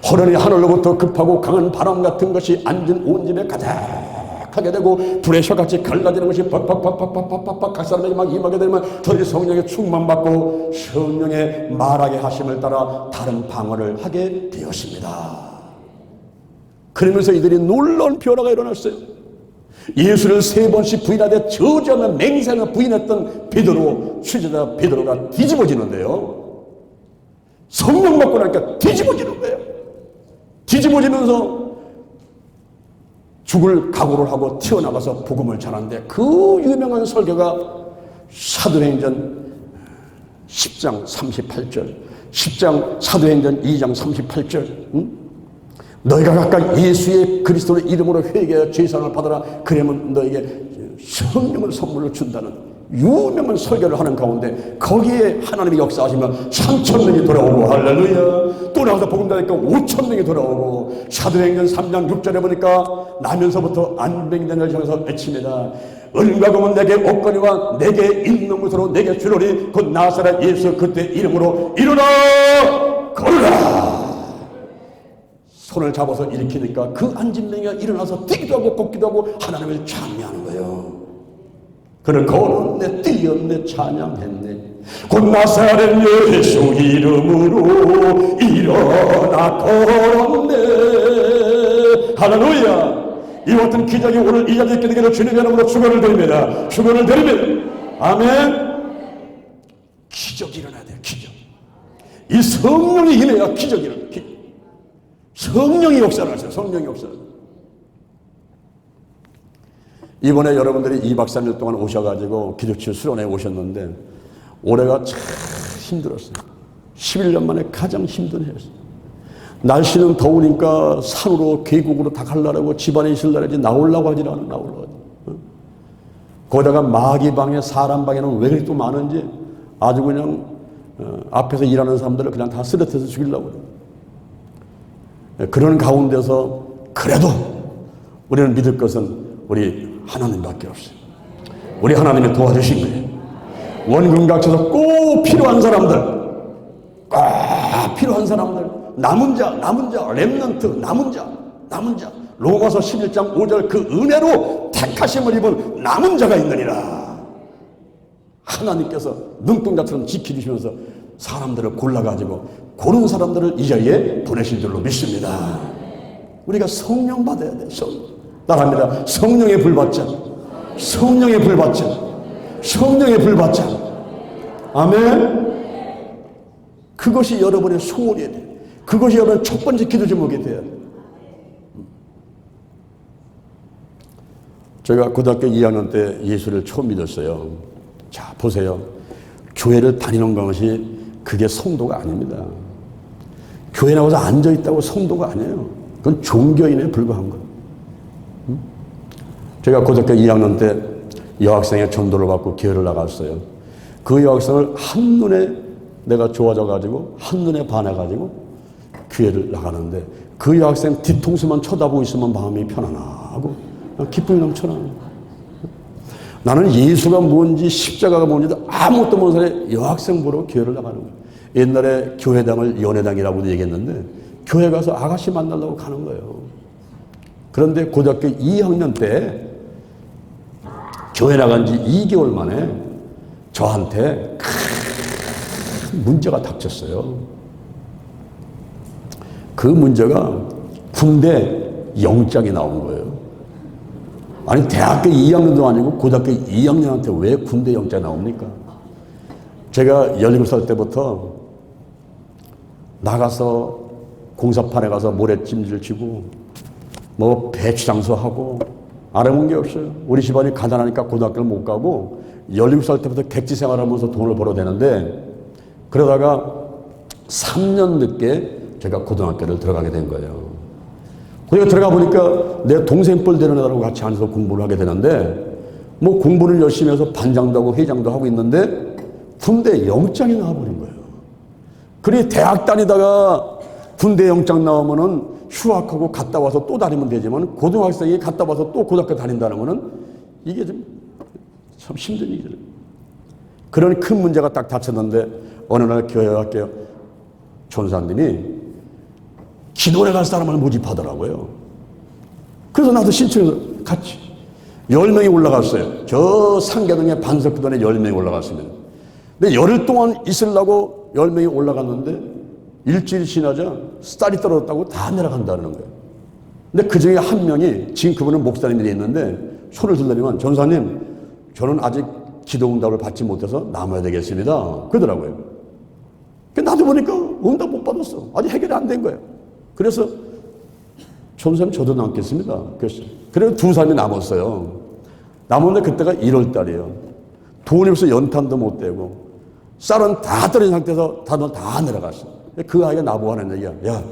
호련히 하늘로부터 급하고 강한 바람 같은 것이 앉은 온 집에 가득하게 되고 불의 혀같이 갈라지는 것이 팍팍팍팍팍팍팍 각 사람에게 막 임하게 되면 저들이 성령의 충만받고 성령의 말하게 하심을 따라 다른 방언을 하게 되었습니다. 그러면서 이들이 놀라운 변화가 일어났어요. 예수를 3번씩 부인하되 저주하며 맹세하며 부인했던 베드로, 수제자 베드로가 뒤집어지는데요. 성령 받고 나니까 뒤집어지는 거예요. 뒤집어지면서 죽을 각오를 하고 튀어나가서 복음을 전하는데 그 유명한 설교가 사도행전 10장 38절, 10장 사도행전 2장 38절. 너희가 각각 예수의 그리스도의 이름으로 회개하여 죄사함을 받아라. 그러면 너에게 성령을 선물로 준다는 유명한 설교를 하는 가운데 거기에 하나님이 역사하시면 3,000명이 돌아오고 할렐루야. 또 나와서 복음 전하니까 5,000명이 돌아오고 사도행전 3장 6절에 보니까 나면서부터 안병이 된 자를 향해서 외칩니다. 은과 금은 내게 없거니와 내게 있는 것으로 내게 주노니 곧 나사렛 예수 그때 이름으로 일어나 걸으라. 손을 잡아서 일으키니까 그 앉은 명이가 일어나서 뛰기도 하고 걷기도 하고 하나님을 찬양하는 거예요. 그는 걸었네, 뛰었네, 찬양했네. 곧 나사렛 예수 이름으로 일어나 걸었네. 할렐루야. 이와 같은 기적이 오늘 이 자리에 있게 되기를 주님의 이름으로 축원을 드립니다. 축원을 드립니다. 아멘. 기적이 일어나야 돼요. 기적. 이 성령이 임해야 기적이 일어나요. 성령이 역사를 하세요. 성령이 역사를. 이번에 여러분들이 2박 3일 동안 오셔가지고 기도치 수련회 오셨는데 올해가 참 힘들었어요. 11년 만에 가장 힘든 해였어요. 날씨는 더우니까 산으로 계곡으로 다 가려고 집안에 있으려고 나오려고 하지 않아. 나오려고 하지. 거기다가 마귀방에 사람방에는 왜 그렇게 또 많은지 아주 그냥 앞에서 일하는 사람들을 그냥 다 쓰러뜨려서 죽이려고 해요. 그런 가운데서 그래도 우리는 믿을 것은 우리 하나님밖에 없어요. 우리 하나님이 도와주신 거예요. 원근각처에서 꼭 필요한 사람들, 꼭 필요한 사람들, 남은 자, 렘넌트, 남은 자, 로마서 11장 5절 그 은혜로 택하심을 입은 남은 자가 있느니라. 하나님께서 눈동자처럼 지켜주시면서 사람들을 골라가지고 고른 사람들을 이 자리에 보내신 줄로 믿습니다. 우리가 성령 받아야 돼. 따라합니다. 성령의 불받자. 성령의 불받자. 성령의 불받자. 아멘. 그것이 여러분의 소원이어야 돼. 그것이 여러분의 첫 번째 기도 제목이 돼야 돼. 제가 고등학교 2학년 때 예수를 처음 믿었어요. 자, 보세요. 교회를 다니는 것이 그게 성도가 아닙니다. 교회 나와서 앉아있다고 성도가 아니에요. 그건 종교인에 불과한 거예요. 제가 고등학교 2학년 때 여학생의 전도를 받고 교회를 나갔어요. 그 여학생을 한눈에 내가 좋아져가지고 한눈에 반해가지고 교회를 나가는데 그 여학생 뒤통수만 쳐다보고 있으면 마음이 편안하고 기쁨이 넘쳐나는 거예요. 나는 예수가 뭔지 십자가가 뭔지도 아무것도 모르는 사람이 여학생 보러 교회를 나가는 거예요. 옛날에 교회당을 연회당이라고도 얘기했는데 교회 가서 아가씨 만나려고 가는 거예요. 그런데 고등학교 2학년 때 교회 나간 지 2개월 만에 저한테 큰 문제가 닥쳤어요. 그 문제가 군대 영장이 나온 거예요. 아니 대학교 2학년도 아니고 고등학교 2학년한테 왜 군대 영장이 나옵니까? 제가 17살 때부터 나가서 공사판에 가서 모래찜질 치고 뭐 배추장수하고 알아본 게 없어요. 우리 집안이 가난하니까 고등학교를 못 가고 17살 때부터 객지 생활하면서 돈을 벌어야 되는데 그러다가 3년 늦게 제가 고등학교를 들어가게 된 거예요. 거기 들어가 보니까 내 동생 뻘 되는 애들하고 같이 앉아서 공부를 하게 되는데 뭐 공부를 열심히 해서 반장도 하고 회장도 하고 있는데 군대 영장이 나와버린 거예요. 그래 대학 다니다가 군대 영장 나오면은 휴학하고 갔다 와서 또 다니면 되지만 고등학생이 갔다 와서 또 고등학교 다닌다는 거는 이게 좀 참 힘든 일이에요. 그런 큰 문제가 딱 닥쳤는데 어느 날 교회 학교 전사님이 기도회 갈 사람을 모집하더라고요. 그래서 나도 신청해서 같이 10명이 올라갔어요. 저 상계동에 반석기도에 10명이 올라갔습니다. 근데 열흘 동안 있으려고 10명이 올라갔는데 일주일 지나자 쌀이 떨어졌다고 다 내려간다는 거예요. 근데 그 중에 한 명이 지금 그분은 목사님이 돼 있는데 손을 들더니만 전사님 저는 아직 기도 응답을 받지 못해서 남아야 되겠습니다. 그러더라고요. 나도 보니까 응답 못 받았어. 아직 해결이 안 된 거예요. 그래서 전사님 저도 남겠습니다. 그래서 두 사람이 남았어요. 남았는데 그때가 1월 달이에요. 돈이 없어 연탄도 못 대고 쌀은 다 떨어진 상태에서 다 내려갔어. 그 아이가 나보고 하는 얘기야. 야,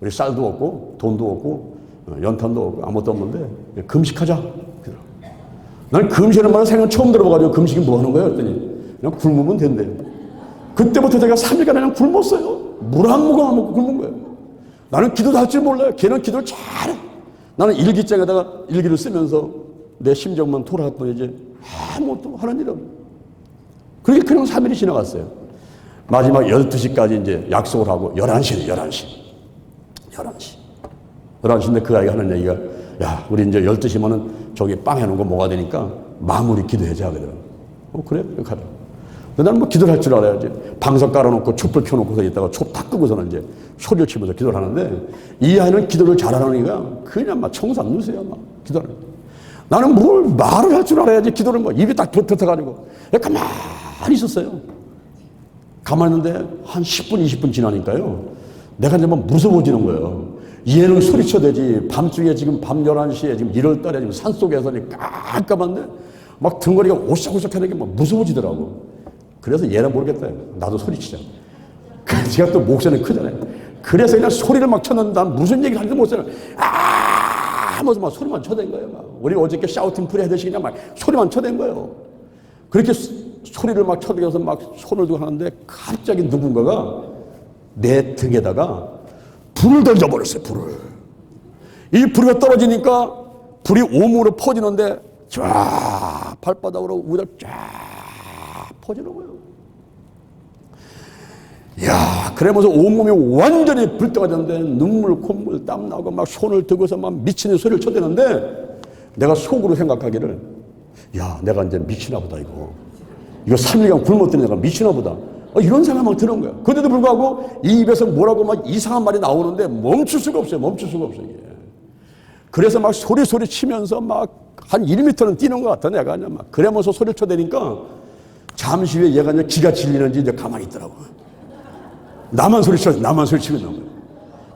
우리 쌀도 없고 돈도 없고 연탄도 없고 아무것도 없는데 금식하자. 난 금식이라는 말은 생각 처음 들어봐가지고 금식이 뭐 하는 거야? 그랬더니 그냥 굶으면 된대요. 그때부터 제가 3일간 그냥 굶었어요. 물 한 모금 안 먹고 굶은 거예요. 나는 기도도 할 줄 몰라요. 걔는 기도를 잘해. 나는 일기장에다가 일기를 쓰면서 내 심정만 토로했더니 이제 아무것도 하는 일 없어요. 그렇게 그냥 3일이 지나갔어요. 마지막 12시까지 이제 약속을 하고 11시인데 그 아이가 하는 얘기가 야, 우리 이제 12시면은 저기 빵 해놓은 거 먹어야 되니까 마무리 기도해자 하거든. 그래? 이렇게 하자. 나는 뭐 기도를 할 줄 알아야지. 방석 깔아놓고 촛불 켜놓고서 있다가 촛 다 끄고서는 이제 소리를 치면서 기도를 하는데 이 아이는 기도를 잘하니까 그냥 막 청산 누세요. 막 기도를. 나는 뭘 말을 할 줄 알아야지 기도를 뭐 입이 딱 붙어가지고 가만히 있었어요. 가만히 있는데 한 10분, 20분 지나니까요. 내가 이제 막 무서워지는 거예요. 얘는 소리쳐대지. 밤중에 지금 밤 11시에 지금 1월 달에 지금 산속에서 깜깜한데 막 등거리가 오싹오싹 하는 게 막 무서워지더라고. 그래서 얘는 모르겠다. 나도 소리치자. 제가 또 목소리는 크잖아요. 그래서 그냥 소리를 막 쳤는데 난 무슨 얘기를 하는지 못해요. 하면서 막 소리만 쳐댄 거예요. 막. 우리 어저께 샤우팅 프리 하듯이 그냥 막 소리만 쳐댄 거예요. 그렇게 소리를 막 쳐대서 막 손을 두고 하는데 갑자기 누군가가 내 등에다가 불을 던져버렸어요. 불을. 이 불이 떨어지니까 불이 온몸으로 퍼지는데 쫙 발바닥으로 우다 쫙 퍼지는 거예요. 야, 그러면서 온몸이 완전히 불때가 됐는데 눈물, 콧물, 땀 나고 막 손을 들고서 막 미치는 소리를 쳐대는데 내가 속으로 생각하기를 야, 내가 이제 미치나 보다 이거 3일간 굶었더니 내가 미치나 보다. 이런 생각이 막 드는 거야. 그런데도 불구하고 이 입에서 뭐라고 막 이상한 말이 나오는데 멈출 수가 없어요. 이게. 그래서 막 소리 치면서 막 한 1m는 뛰는 것 같아. 내가 그냥 막 그러면서 소리를 쳐대니까 잠시 후에 얘가 이제 기가 질리는지 이제 가만히 있더라고. 나만 소리치고 있는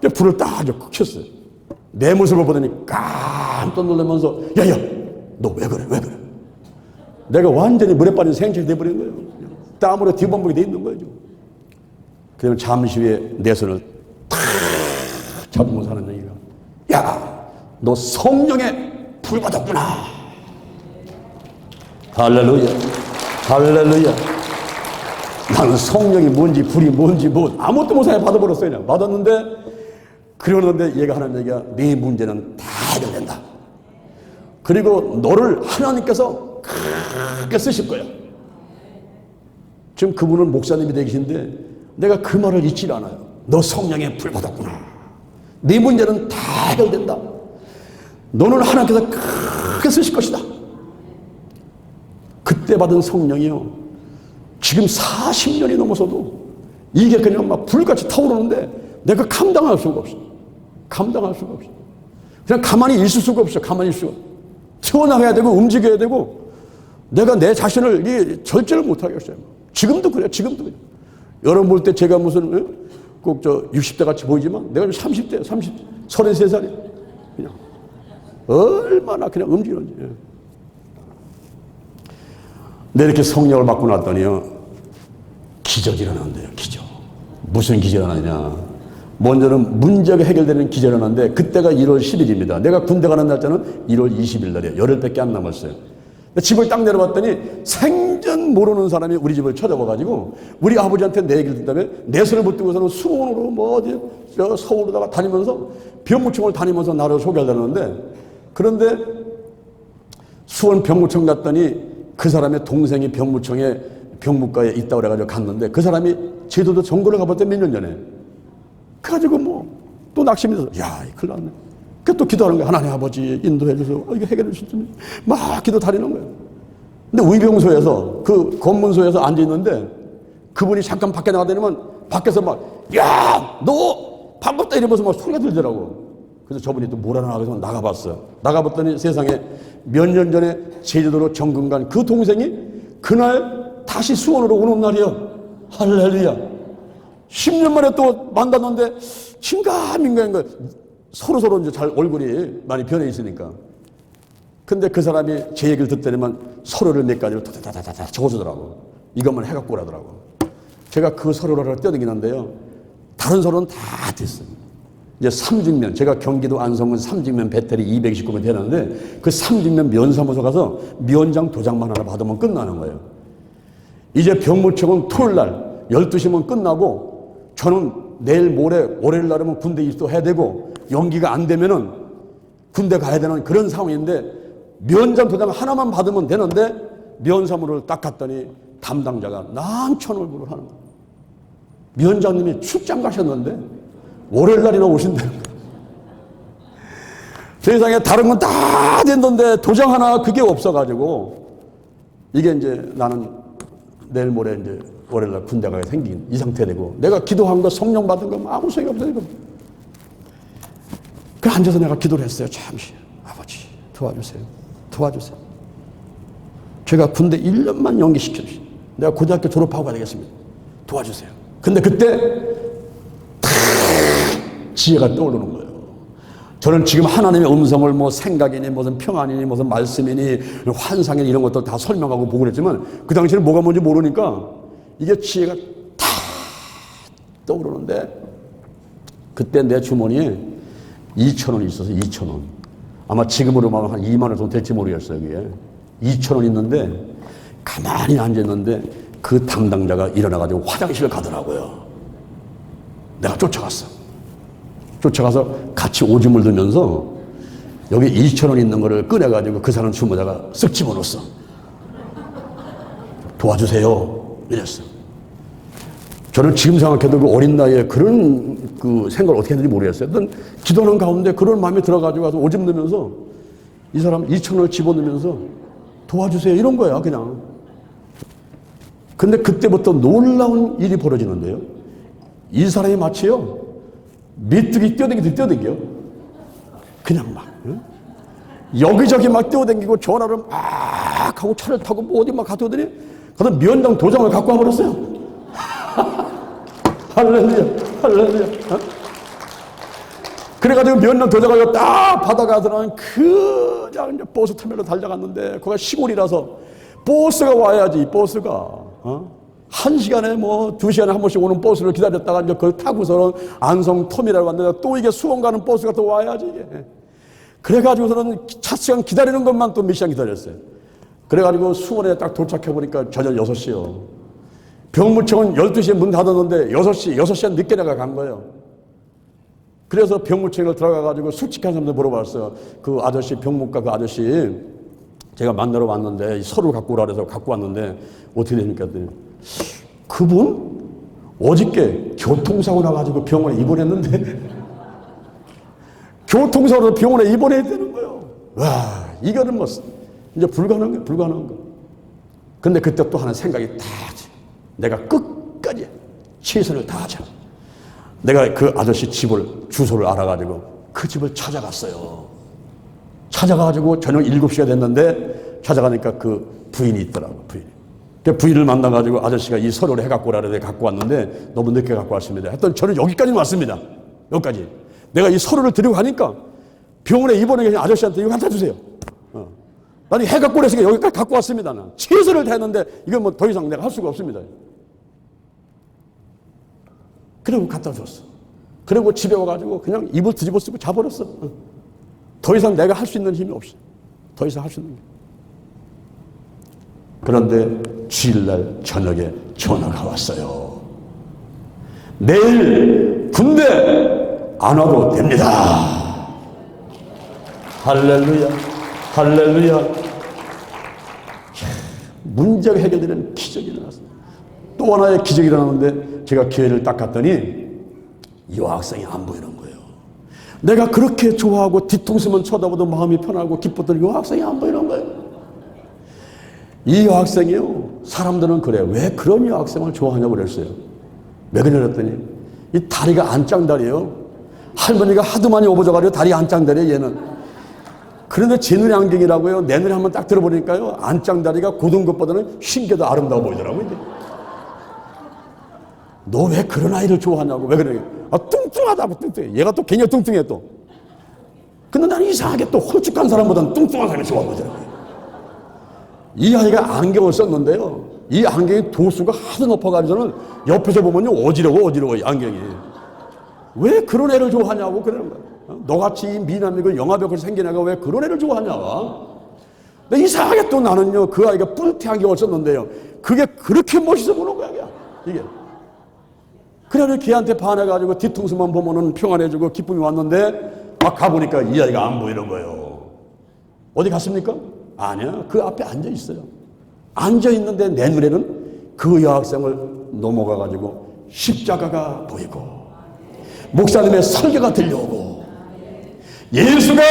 거야. 불을 딱 켰어요. 내 모습을 보더니 깜짝 놀라면서 야야 너 왜 그래? 내가 완전히 물에 빠진 생체가 돼버린 거예요. 땀으로 뒤범벅이 돼 있는 거예요. 그러면 잠시 후에 내 손을 탁 잡으면서 하는 얘기가 야 너 성령의 불 받았구나. 할렐루야. 나는 성령이 뭔지 불이 뭔지 뭐 아무것도 못하게 받아버렸어요. 그냥 받았는데 그러는데 얘가 하는 얘기가 네 문제는 다 해결된다. 그리고 너를 하나님께서 크게 쓰실 거야. 지금 그분은 목사님이 되시는데 내가 그 말을 잊지 않아요. 너 성령의 불 받았구나. 네 문제는 다 해결된다. 너는 하나님께서 크게 쓰실 것이다. 그때 받은 성령이요. 지금 40년이 넘어서도 이게 그냥 막 불같이 타오르는데 내가 감당할 수가 없어. 감당할 수가 없어. 그냥 가만히 있을 수가 없어. 가만히 있을 수가 없어. 튀어나가야 되고 움직여야 되고 내가 내 자신을 절제를 못하겠어요. 지금도 그래요. 지금도 그래요. 여러분 볼 때 제가 무슨 꼭 60대 같이 보이지만 내가 30대, 33살이에요. 그냥 얼마나 그냥 움직이는지. 내 이렇게 성령을 받고 났더니요. 기적이 일어난대요. 기적. 무슨 기적이 일어나냐. 먼저는 문제가 해결되는 기적이 일어났는데 그때가 1월 10일입니다. 내가 군대 가는 날짜는 1월 20일 날이에요. 열흘밖에 안 남았어요. 집을 딱 내려봤더니 생전 모르는 사람이 우리 집을 찾아와가지고 우리 아버지한테 내 얘기를 듣다며 내 손을 붙들고서는 수원으로 뭐 어디 서울로다가 다니면서 병무청을 다니면서 나를 소개하려는데 그런데 수원 병무청 갔더니 그 사람의 동생이 병무청에 병무과에 있다고 그래가지고 갔는데 그 사람이 제주도 정글을 가봤대 몇 년 전에. 그래가지고 뭐 또 낙심이 돼서 야, 큰일 났네. 그 또 기도하는 거야. 하나님 아버지 인도해 주셔서 이거 해결해 주실 막 기도 다니는 거예요. 근데 의병소에서 그 검문소에서 앉아 있는데 그분이 잠깐 밖에 나가더니만 밖에서 막 야, 너 반갑다 이러면서 막 소리가 들더라고. 그래서 저분이 또 뭐라 나가서 나가봤어요. 나가봤더니 세상에 몇 년 전에 제주도로 정금 간 그 동생이 그날 다시 수원으로 오는 날이요. 할렐루야. 10년 만에 또 만났는데 긴가민가인 거예요. 서로 이제 잘 얼굴이 많이 변해 있으니까. 근데 그 사람이 제 얘기를 듣더니만 서류를 몇 가지로 다다다다 적어주더라고. 이것만 해갖고 오라더라고. 제가 그 서류를 떼어내기는데요. 다른 서류는 다 됐어요. 이제 삼직면, 제가 경기도 안성군 삼직면 배터리 229면 되는데 그 삼직면 면사무소 가서 면장 도장만 하나 받으면 끝나는 거예요. 이제 병무청은 토요일 날 12시면 끝나고 저는 내일 모레 월요일 날이면 군대 입소해야 되고 연기가 안 되면은 군대 가야 되는 그런 상황인데 면장 도장 하나만 받으면 되는데 면사무를 딱 갔더니 담당자가 남천얼굴을 하는 거예요. 면장님이 출장 가셨는데 월요일 날이나 오신다는 거예요. 세상에 다른 건 다 됐는데 도장 하나 그게 없어가지고 이게 이제 나는 내일 모레 이제 월요일 날 군대 가게 생긴 이 상태 되고 내가 기도한 거 성령 받은 거 아무 소용이 없어요. 그 앉아서 내가 기도를 했어요. 잠시 아버지 도와주세요. 도와주세요. 제가 군대 1년만 연기시켜주세요. 내가 고등학교 졸업하고 가야 되겠습니다. 도와주세요. 근데 그때 탁 지혜가 떠오르는 거예요. 저는 지금 하나님의 음성을 뭐 생각이니 무슨 평안이니 무슨 말씀이니 환상이니 이런 것들 다 설명하고 보고 그랬지만 그 당시에는 뭐가 뭔지 모르니까 이게 지혜가 탁 떠오르는데 그때 내 주머니에 2,000원이 있어서 2,000원. 아마 지금으로 말하면 한 2만 원 정도 될지 모르겠어요. 그게 2,000원 있는데 가만히 앉아있는데 그 담당자가 일어나가지고 화장실을 가더라고요. 내가 쫓아갔어. 쫓아가서 같이 오줌을 들면서 여기 2,000원 있는 거를 꺼내가지고 그 사람 주머니에다가 쓱 집어넣었어. 도와주세요. 이랬어. 저는 지금 생각해도 그 어린 나이에 그런 그 생각을 어떻게 했는지 모르겠어요. 어떤 기도하는 가운데 그런 마음이 들어가지고 가서 오줌 넣으면서 이 사람 2,000원을 집어넣으면서 도와주세요. 이런 거야, 그냥. 근데 그때부터 놀라운 일이 벌어지는데요. 이 사람이 마치요. 메뚜기 뛰어댕겨. 그냥 막. 응? 여기저기 막 뛰어댕기고 전화를 막 하고 차를 타고 뭐 어디 막 갔다 오더니 가서 면장 도장을 갖고 와버렸어요. 할렐루야, 할렐루야. 어? 그래가지고 면장 도장을 딱 받아가서는 그냥 이제 버스 터미널로 달려갔는데 거기가 시골이라서 버스가 와야지, 버스가. 어? 1시간에 뭐 2시간에 한 번씩 오는 버스를 기다렸다가 이제 그걸 타고서는 안성 터미널 왔는데 또 이게 수원 가는 버스가 또 와야지. 이게. 그래가지고서는 차 시간 기다리는 것만 또 몇 시간 기다렸어요. 그래가지고 수원에 딱 도착해보니까 저녁 6시요. 병무청은 12시에 문 닫았는데 6시간 늦게 내가 간 거예요. 그래서 병무청을 들어가가지고 솔직한 사람들 물어봤어요. 그 아저씨, 병무과 그 아저씨, 제가 만나러 왔는데 서류 갖고 오라 그래서 갖고 왔는데 어떻게 됩니까? 그분 어저께 교통사고 나가지고 병원에 입원했는데 교통사고로 병원에 입원해야 되는 거예요. 와, 이거는 뭐 이제 불가능한 거예요. 불가능한 거. 근데 그때 또 하는 생각이 다 내가 끝까지 최선을 다하자. 내가 그 아저씨 집을 주소를 알아가지고 그 집을 찾아갔어요. 찾아가지고 저녁 7시가 됐는데 찾아가니까 그 부인이 있더라고. 그 부인을 만나가지고 아저씨가 이 서류를 해갖고 오라 그래 갖고 왔는데 너무 늦게 갖고 왔습니다. 했더니 저는 여기까지 왔습니다. 여기까지. 내가 이 서류를 들고 가니까 병원에 입원해 계신 아저씨한테 이거 갖다 주세요. 나는 해갖고 오랬으니까 여기까지 갖고 왔습니다. 난 최선을 다했는데 이건 뭐 더 이상 내가 할 수가 없습니다. 그리고 갖다 줬어. 그리고 집에 와가지고 그냥 입을 뒤집어 쓰고 자버렸어. 더 이상 내가 할 수 있는 힘이 없어. 더 이상 할 수 있는 게. 그런데 주일날 저녁에 전화가 왔어요. 내일 군대 안 와도 됩니다. 할렐루야, 할렐루야. 문제가 해결되는 기적이 일어났어요. 또 하나의 기적이 일어났는데 제가 교회를 딱 갔더니 여학생이 안 보이는 거예요. 내가 그렇게 좋아하고 뒤통수만 쳐다보도 마음이 편하고 기뻤던 여학생이 안 보이는 거예요. 이 여학생이요, 사람들은 그래. 왜 그런 여학생을 좋아하냐고 그랬어요. 왜 그랬더니 이 다리가 안짱다리예요. 할머니가 하도 많이 오버져가지고 다리 안짱다리예요, 얘는. 그런데 제 눈에 안경이라고요. 내 눈에 한번 딱 들어보니까요, 안짱다리가 고든 것보다는 신기도 아름다워 보이더라고요. 너 왜 그런 아이를 좋아하냐고. 왜 그래? 아, 뚱뚱하다고. 뚱뚱해. 얘가 또 굉장히 뚱뚱해 또. 근데 나는 이상하게 또 홀쭉한 사람보다는 뚱뚱한 사람이 좋아 보이더라고요. 이 아이가 안경을 썼는데요, 이 안경이 도수가 하도 높아가지고는 옆에서 보면요 어지러워 이 안경이. 왜 그런 애를 좋아하냐고 그러는 거야. 너같이 미남이고 영화벽을 생긴 애가 왜 그런 애를 좋아하냐. 근데 이상하게 또 나는요, 그 아이가 뿔테 안경을 썼는데요, 그게 그렇게 멋있어 보는 거야 이게. 그래 걔한테 반해가지고 뒤통수만 보면은 평안해지고 기쁨이 왔는데 막 가보니까 이 아이가 안 보이는 거예요. 어디 갔습니까? 아니야, 그 앞에 앉아 있어요. 앉아 있는데 내 눈에는 그 여학생을 넘어가가지고 십자가가 보이고 목사님의 설교가 들려오고 예수가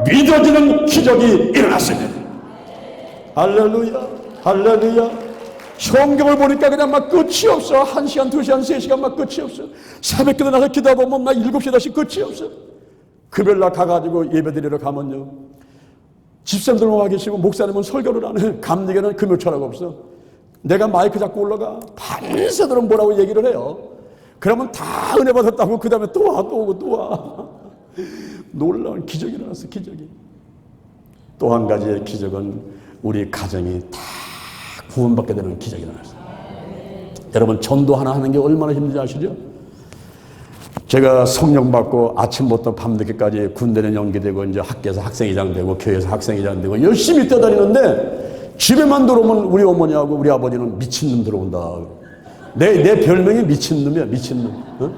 믿어지는 기적이 일어났습니다. 할렐루야, 할렐루야. 성경을 보니까 그냥 막 끝이 없어. 1시간, 2시간, 3시간 막 끝이 없어. 새벽기도 나서 기도하면 막 7시 다시 끝이 없어. 금요일날 가가지고 예배드리러 가면요, 집사님들만 와 계시고 목사님은 설교를 안 해. 감리교는 금요철학 없어. 내가 마이크 잡고 올라가 밤새도록 뭐라고 얘기를 해요. 그러면 다 은혜 받았다고 그 다음에 또 와, 또 오고 또 와. 놀라운 기적이 일어났어. 기적이. 또 한 가지의 기적은 우리 가정이 다 구원받게 되는 기적이 일어났어요. 여러분, 전도 하나 하는 게 얼마나 힘든지 아시죠? 제가 성령 받고 아침부터 밤늦게까지 군대는 연기되고 이제 학교에서 학생회장 되고 교회에서 학생회장 되고 열심히 뛰어다니는데 집에만 들어오면 우리 어머니하고 우리 아버지는 미친놈 들어온다. 내 별명이 미친놈이야. 미친놈. 어?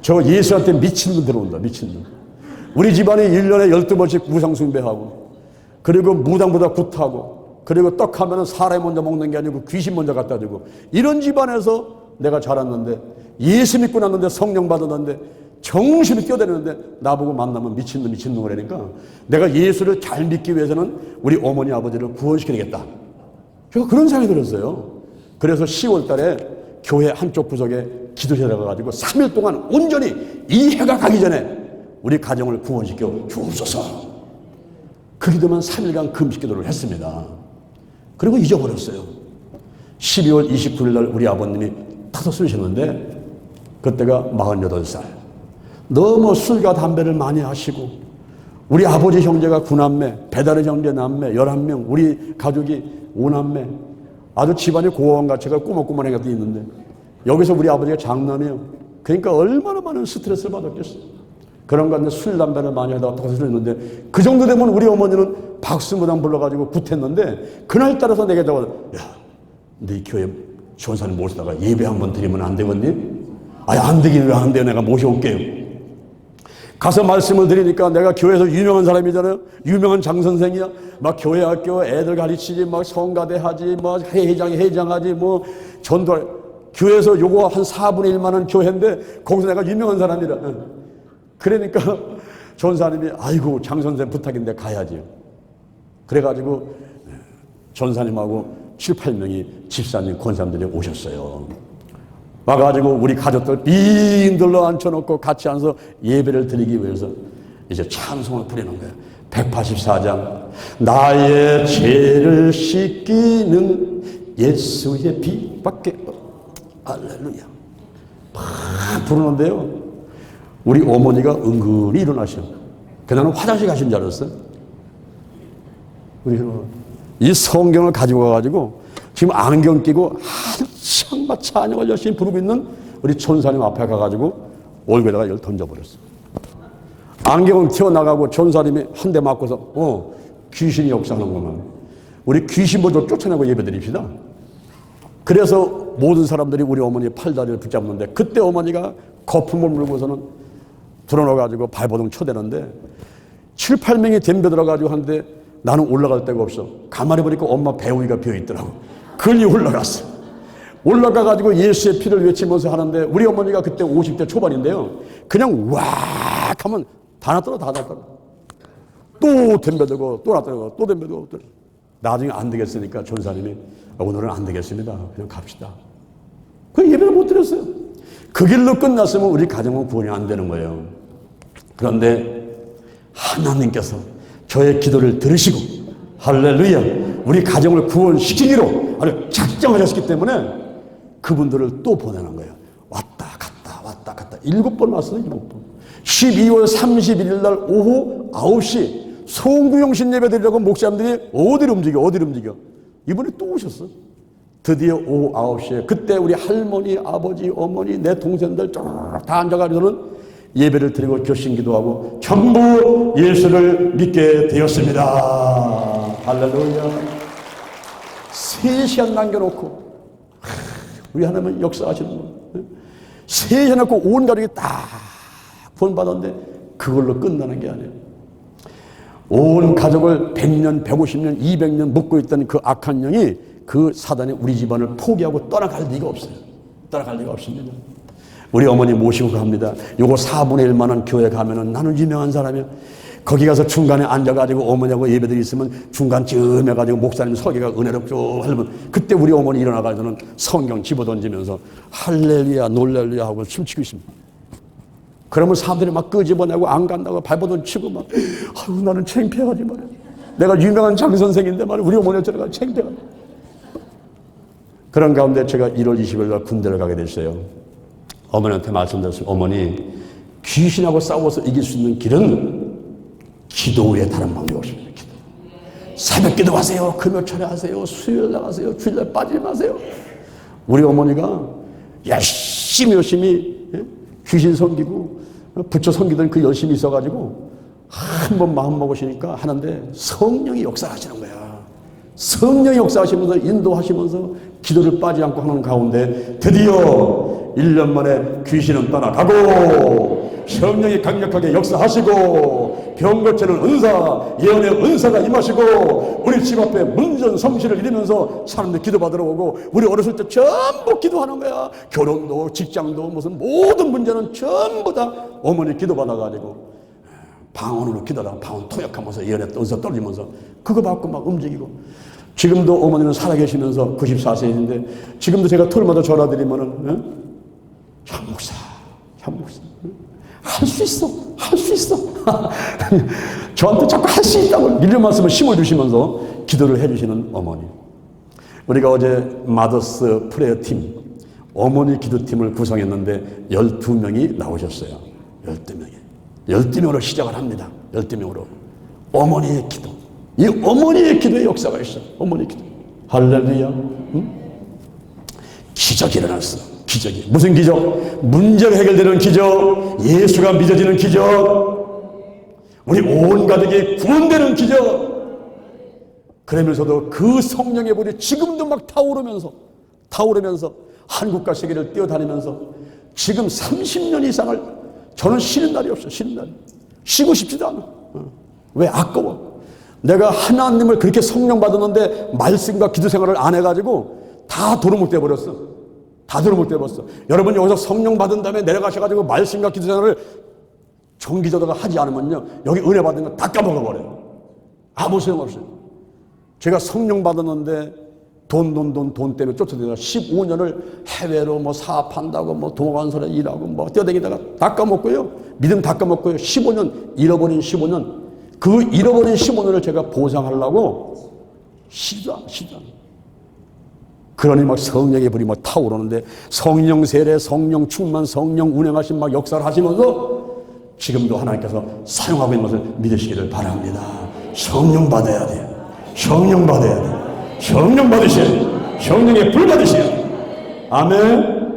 저 예수한테 미친놈 들어온다. 미친놈. 우리 집안이 1년에 12번씩 무상숭배하고 그리고 무당보다 굿하고 그리고 떡하면 사람이 먼저 먹는 게 아니고 귀신 먼저 갖다 주고 이런 집안에서 내가 자랐는데 예수 믿고 났는데 성령 받았는데 정신이 뛰어다니는데 나보고 만나면 미친놈을 하니까 내가 예수를 잘 믿기 위해서는 우리 어머니 아버지를 구원시켜야겠다. 제가 그런 생각이 들었어요. 그래서 10월 달에 교회 한쪽 구석에 기도실에 가가지고 3일 동안 온전히 이 해가 가기 전에 우리 가정을 구원시켜 주옵소서. 그 기도만 3일간 금식 기도를 했습니다. 그리고 잊어버렸어요. 12월 29일 날 우리 아버님이 타서 쓰셨는데 그때가 48살. 너무 술과 담배를 많이 하시고 우리 아버지 형제가 9남매, 배달의 형제 남매 11명, 우리 가족이 5남매, 아주 집안이 고원가치가 꾸벅꾸벅한 것도 있는데 여기서 우리 아버지가 장남이에요. 그러니까 얼마나 많은 스트레스를 받았겠어요. 그런 가운데 술, 담배를 많이 하다가 타서 쓰셨는데 그 정도 되면 우리 어머니는 박수무당 불러가지고 굿했는데 그날 따라서 내게 잡아서 야, 네 교회 전사님 모시다가 예배 한번 드리면 안 되겠니? 아니, 안 되긴 왜 안 돼요? 내가 모셔올게요. 가서 말씀을 드리니까 내가 교회에서 유명한 사람이잖아요. 유명한 장선생이야. 막 교회 학교 애들 가르치지, 막 성가대 하지, 막 회장하지, 뭐 전도할. 교회에서 요거 한 4분의 1만 원 교회인데 거기서 내가 유명한 사람이라. 그러니까 전사님이 아이고 장선생 부탁인데 가야지. 그래가지고 전사님하고 7, 8명이 집사님, 권사님들이 오셨어요. 와가지고 우리 가족들 빈들로 앉혀놓고 같이 앉아서 예배를 드리기 위해서 이제 찬송을 부르는 거예요. 184장 나의 죄를 씻기는 예수의 피밖에 할렐루야 막 부르는데요. 우리 어머니가 은근히 일어나셔. 그날은 화장실 가신 줄 알았어요. 우리 이 성경을 가지고 가가지고 지금 안경 끼고 한참 막 찬양을 열심히 부르고 있는 우리 전사님 앞에 가가지고 얼굴에다가 이걸 던져버렸어. 안경은 튀어나가고 전사님이 한 대 맞고서 귀신이 역사하는구만. 우리 귀신 보조 쫓아내고 예배드립시다. 그래서 모든 사람들이 우리 어머니 팔다리를 붙잡는데 그때 어머니가 거품을 물고서는 들어넣어가지고 발버둥 쳐대는데 7, 8명이 덤벼들어가지고 하는데 나는 올라갈 데가 없어. 가만히 보니까 엄마 배우기가 비어있더라고. 그걸 올라갔어. 올라가가지고 예수의 피를 외치면서 하는데 우리 어머니가 그때 50대 초반인데요. 그냥 왁 하면 다 놨더라, 다 놨더라. 또 덤벼들고 또 놨더라, 또 덤벼들고 또. 나중에 안 되겠으니까 전사님이 오늘은 안 되겠습니다. 그냥 갑시다. 그 예배를 못 드렸어요. 그 길로 끝났으면 우리 가정은 구원이 안 되는 거예요. 그런데 하나님께서 저의 기도를 들으시고 할렐루야 우리 가정을 구원시키기로 아주 작정하셨기 때문에 그분들을 또 보내는 거예요. 왔다 갔다 7번 왔어요. 7번. 12월 31일 날 오후 9시 송구영신 예배 드리려고 목사님들이 어디를 움직여 이분이 또 오셨어. 드디어 오후 9시에 그때 우리 할머니, 아버지, 어머니, 내 동생들 쫙 다 앉아가지고는 예배를 드리고 결심기도하고 전부 예수를 믿게 되었습니다. 할렐루야. 3시간 남겨놓고 우리 하나님은 역사하시는 거예요. 3시간 놓고 온 가족이 딱 구원받았는데 그걸로 끝나는 게 아니에요. 온 가족을 100년, 150년, 200년 묶고 있던 그 악한 영이 그 사단이 우리 집안을 포기하고 떠나갈 리가 없어요. 떠나갈 리가 없습니다. 우리 어머니 모시고 갑니다. 요거 4분의 1만 원 교회 가면은 나는 유명한 사람이야. 거기 가서 중간에 앉아가지고 어머니하고 예배들이 있으면 중간쯤 해가지고 목사님 설교가 은혜롭죠 하면 그때 우리 어머니 일어나가지고는 성경 집어던지면서 할렐루야 놀렐루야 하고 춤추고 있습니다. 그러면 사람들이 막 끄집어내고 안 간다고 발버둥 치고 막 아유 나는 창피하지 말이야. 내가 유명한 장선생인데 말이야. 우리 어머니가 저래가 창피하지. 그런 가운데 제가 1월 20일 날 군대를 가게 됐어요. 어머니한테 말씀드렸어요. 어머니 귀신하고 싸워서 이길 수 있는 길은 기도 외에 다른 방법이 없습니다. 기도. 새벽 기도하세요. 금요철에 하세요. 수요일 나가세요. 주일날 빠지지 마세요. 우리 어머니가 열심히 귀신 섬기고 부처 섬기던 그 열심히 있어가지고 한번 마음 먹으시니까 하는데 성령이 역사하시는 거야. 성령이 역사하시면서 인도하시면서 기도를 빠지지 않고 하는 가운데 드디어 1년 만에 귀신은 떠나가고 성령이 강력하게 역사하시고 병 고치는 은사, 예언의 은사가 임하시고 우리 집 앞에 문전성시를 이루면서 사람들 기도받으러 오고 우리 어렸을 때 전부 기도하는 거야. 결혼도 직장도 무슨 모든 문제는 전부 다 어머니 기도받아가지고 방언으로 기도하다가 방언 통역하면서 예언의 은사 떨리면서 그거 받고 막 움직이고 지금도 어머니는 살아계시면서 94세인데 지금도 제가 토요일마다 전화드리면은 참 목사 할 수 있어 저한테 자꾸 할 수 있다고 밀려 말씀을 심어주시면서 기도를 해주시는 어머니. 우리가 어제 마더스 프레어 팀 어머니 기도팀을 구성했는데 12명이 나오셨어요. 12명으로 시작을 합니다. 12명으로 어머니의 기도. 이 어머니의 기도의 역사가 있어. 어머니의 기도. 할렐루야. 응? 기적이 일어났어. 기적이. 무슨 기적? 문제가 해결되는 기적. 예수가 믿어지는 기적. 우리 온 가족이 구원되는 기적. 그러면서도 그 성령의 불이 지금도 막 타오르면서 타오르면서 한국과 세계를 뛰어다니면서 지금 30년 이상을 저는 쉬는 날이 없어요. 쉬는 날이. 쉬고 싶지도 않아. 왜? 아까워. 내가 하나님을 그렇게 성령 받았는데 말씀과 기도 생활을 안 해가지고 다 도루묵돼 버렸어. 다 도루묵돼 버렸어. 여러분 여기서 성령 받은 다음에 내려가셔가지고 말씀과 기도 생활을 정기적으로 하지 않으면요, 여기 은혜 받은 거 다 까먹어버려요. 아무 소용없어요. 제가 성령 받았는데 돈 때문에 쫓아다니다가 15년을 해외로 뭐 사업한다고 뭐 동아관설에 일하고 뭐 뛰어다니다가 다 까먹고요. 믿음 다 까먹고요. 15년 잃어버린 15년, 그 잃어버린 15년을 제가 보상하려고 시도 안. 그러니 막 성령의 불이 막 타오르는데 성령 세례, 성령 충만, 성령 운행하신 막 역사를 하시면서 지금도 하나님께서 사용하고 있는 것을 믿으시기를 바랍니다. 성령 받아야 돼요. 성령 받아야 돼요. 성령 받으셔야 돼요. 성령의 불 받으셔야 돼요. 아멘.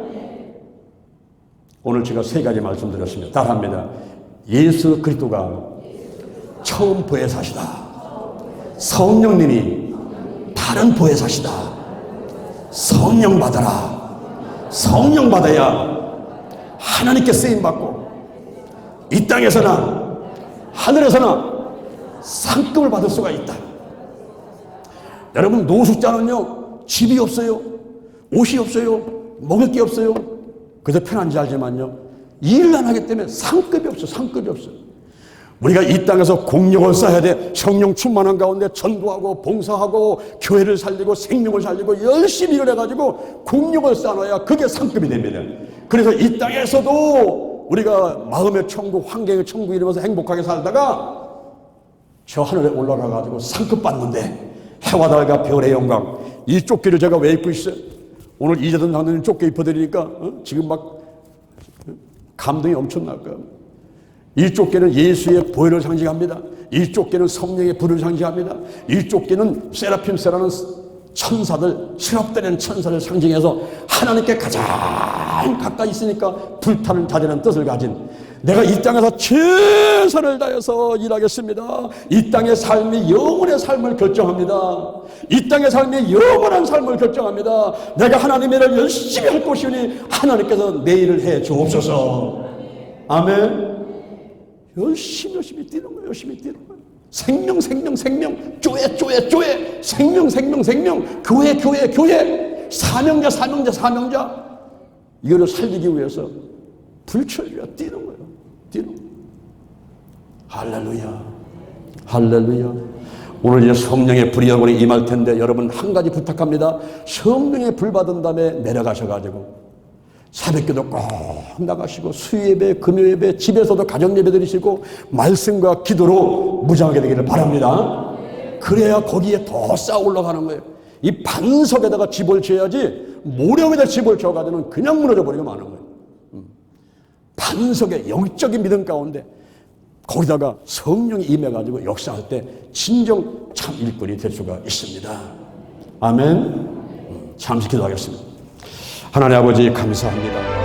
오늘 제가 세 가지 말씀드렸습니다. 따라합니다. 예수 그리스도가 처음 보혜사시다. 성령님이 다른 보혜사시다. 성령 받아라. 성령 받아야 하나님께 쓰임받고 이 땅에서나 하늘에서나 상급을 받을 수가 있다. 여러분, 노숙자는요, 집이 없어요, 옷이 없어요, 먹을 게 없어요. 그래서 편한지 알지만요, 일을 안 하기 때문에 상급이 없어요. 상급이 없어요. 우리가 이 땅에서 공력을 쌓아야 돼. 성령 충만한 가운데 전도하고 봉사하고 교회를 살리고 생명을 살리고 열심히 일을 해가지고 공력을 쌓아놔야 그게 상급이 됩니다. 그래서 이 땅에서도 우리가 마음의 천국, 환경의 천국 이러면서 행복하게 살다가 저 하늘에 올라가가지고 상급 받는데 해와 달과 별의 영광, 이 조끼를 제가 왜 입고 있어요? 오늘 이재동 장로님 조끼 입혀드리니까 지금 막 감동이 엄청날 거예요. 이 조끼는 예수의 보혈을 상징합니다. 이 조끼는 성령의 불을 상징합니다. 이 조끼는 세라핌세라는 천사들, 실업되는 천사를 상징해서 하나님께 가장 가까이 있으니까 불타는 자재라는 뜻을 가진, 내가 이 땅에서 최선을 다해서 일하겠습니다. 이 땅의 삶이 영원의 삶을 결정합니다. 이 땅의 삶이 영원한 삶을 결정합니다. 내가 하나님의 일을 열심히 할 것이니 하나님께서 내 일을 해 주옵소서. 아멘. 열심히 뛰는 거예요. 열심히 뛰는 거예요. 생명, 쪼에, 생명, 교회, 사명자. 이거를 살리기 위해서 불철주야 뛰는 거예요. 할렐루야. 오늘 이제 성령의 불이 여러분이 임할 텐데 여러분 한 가지 부탁합니다. 성령의 불 받은 다음에 내려가셔가지고 새벽기도 꼭 나가시고 수요예배, 금요예배, 집에서도 가정예배 드리시고 말씀과 기도로 무장하게 되기를 바랍니다. 그래야 거기에 더 쌓아 올라가는 거예요. 이 반석에다가 집을 지어야지 모래에다 집을 지어가지고는 그냥 무너져 버리고 마는 거예요. 반석의 영적인 믿음 가운데 거기다가 성령이 임해가지고 역사할 때 진정 참 일꾼이 될 수가 있습니다. 아멘. 잠시 기도하겠습니다. 하나님 아버지 감사합니다.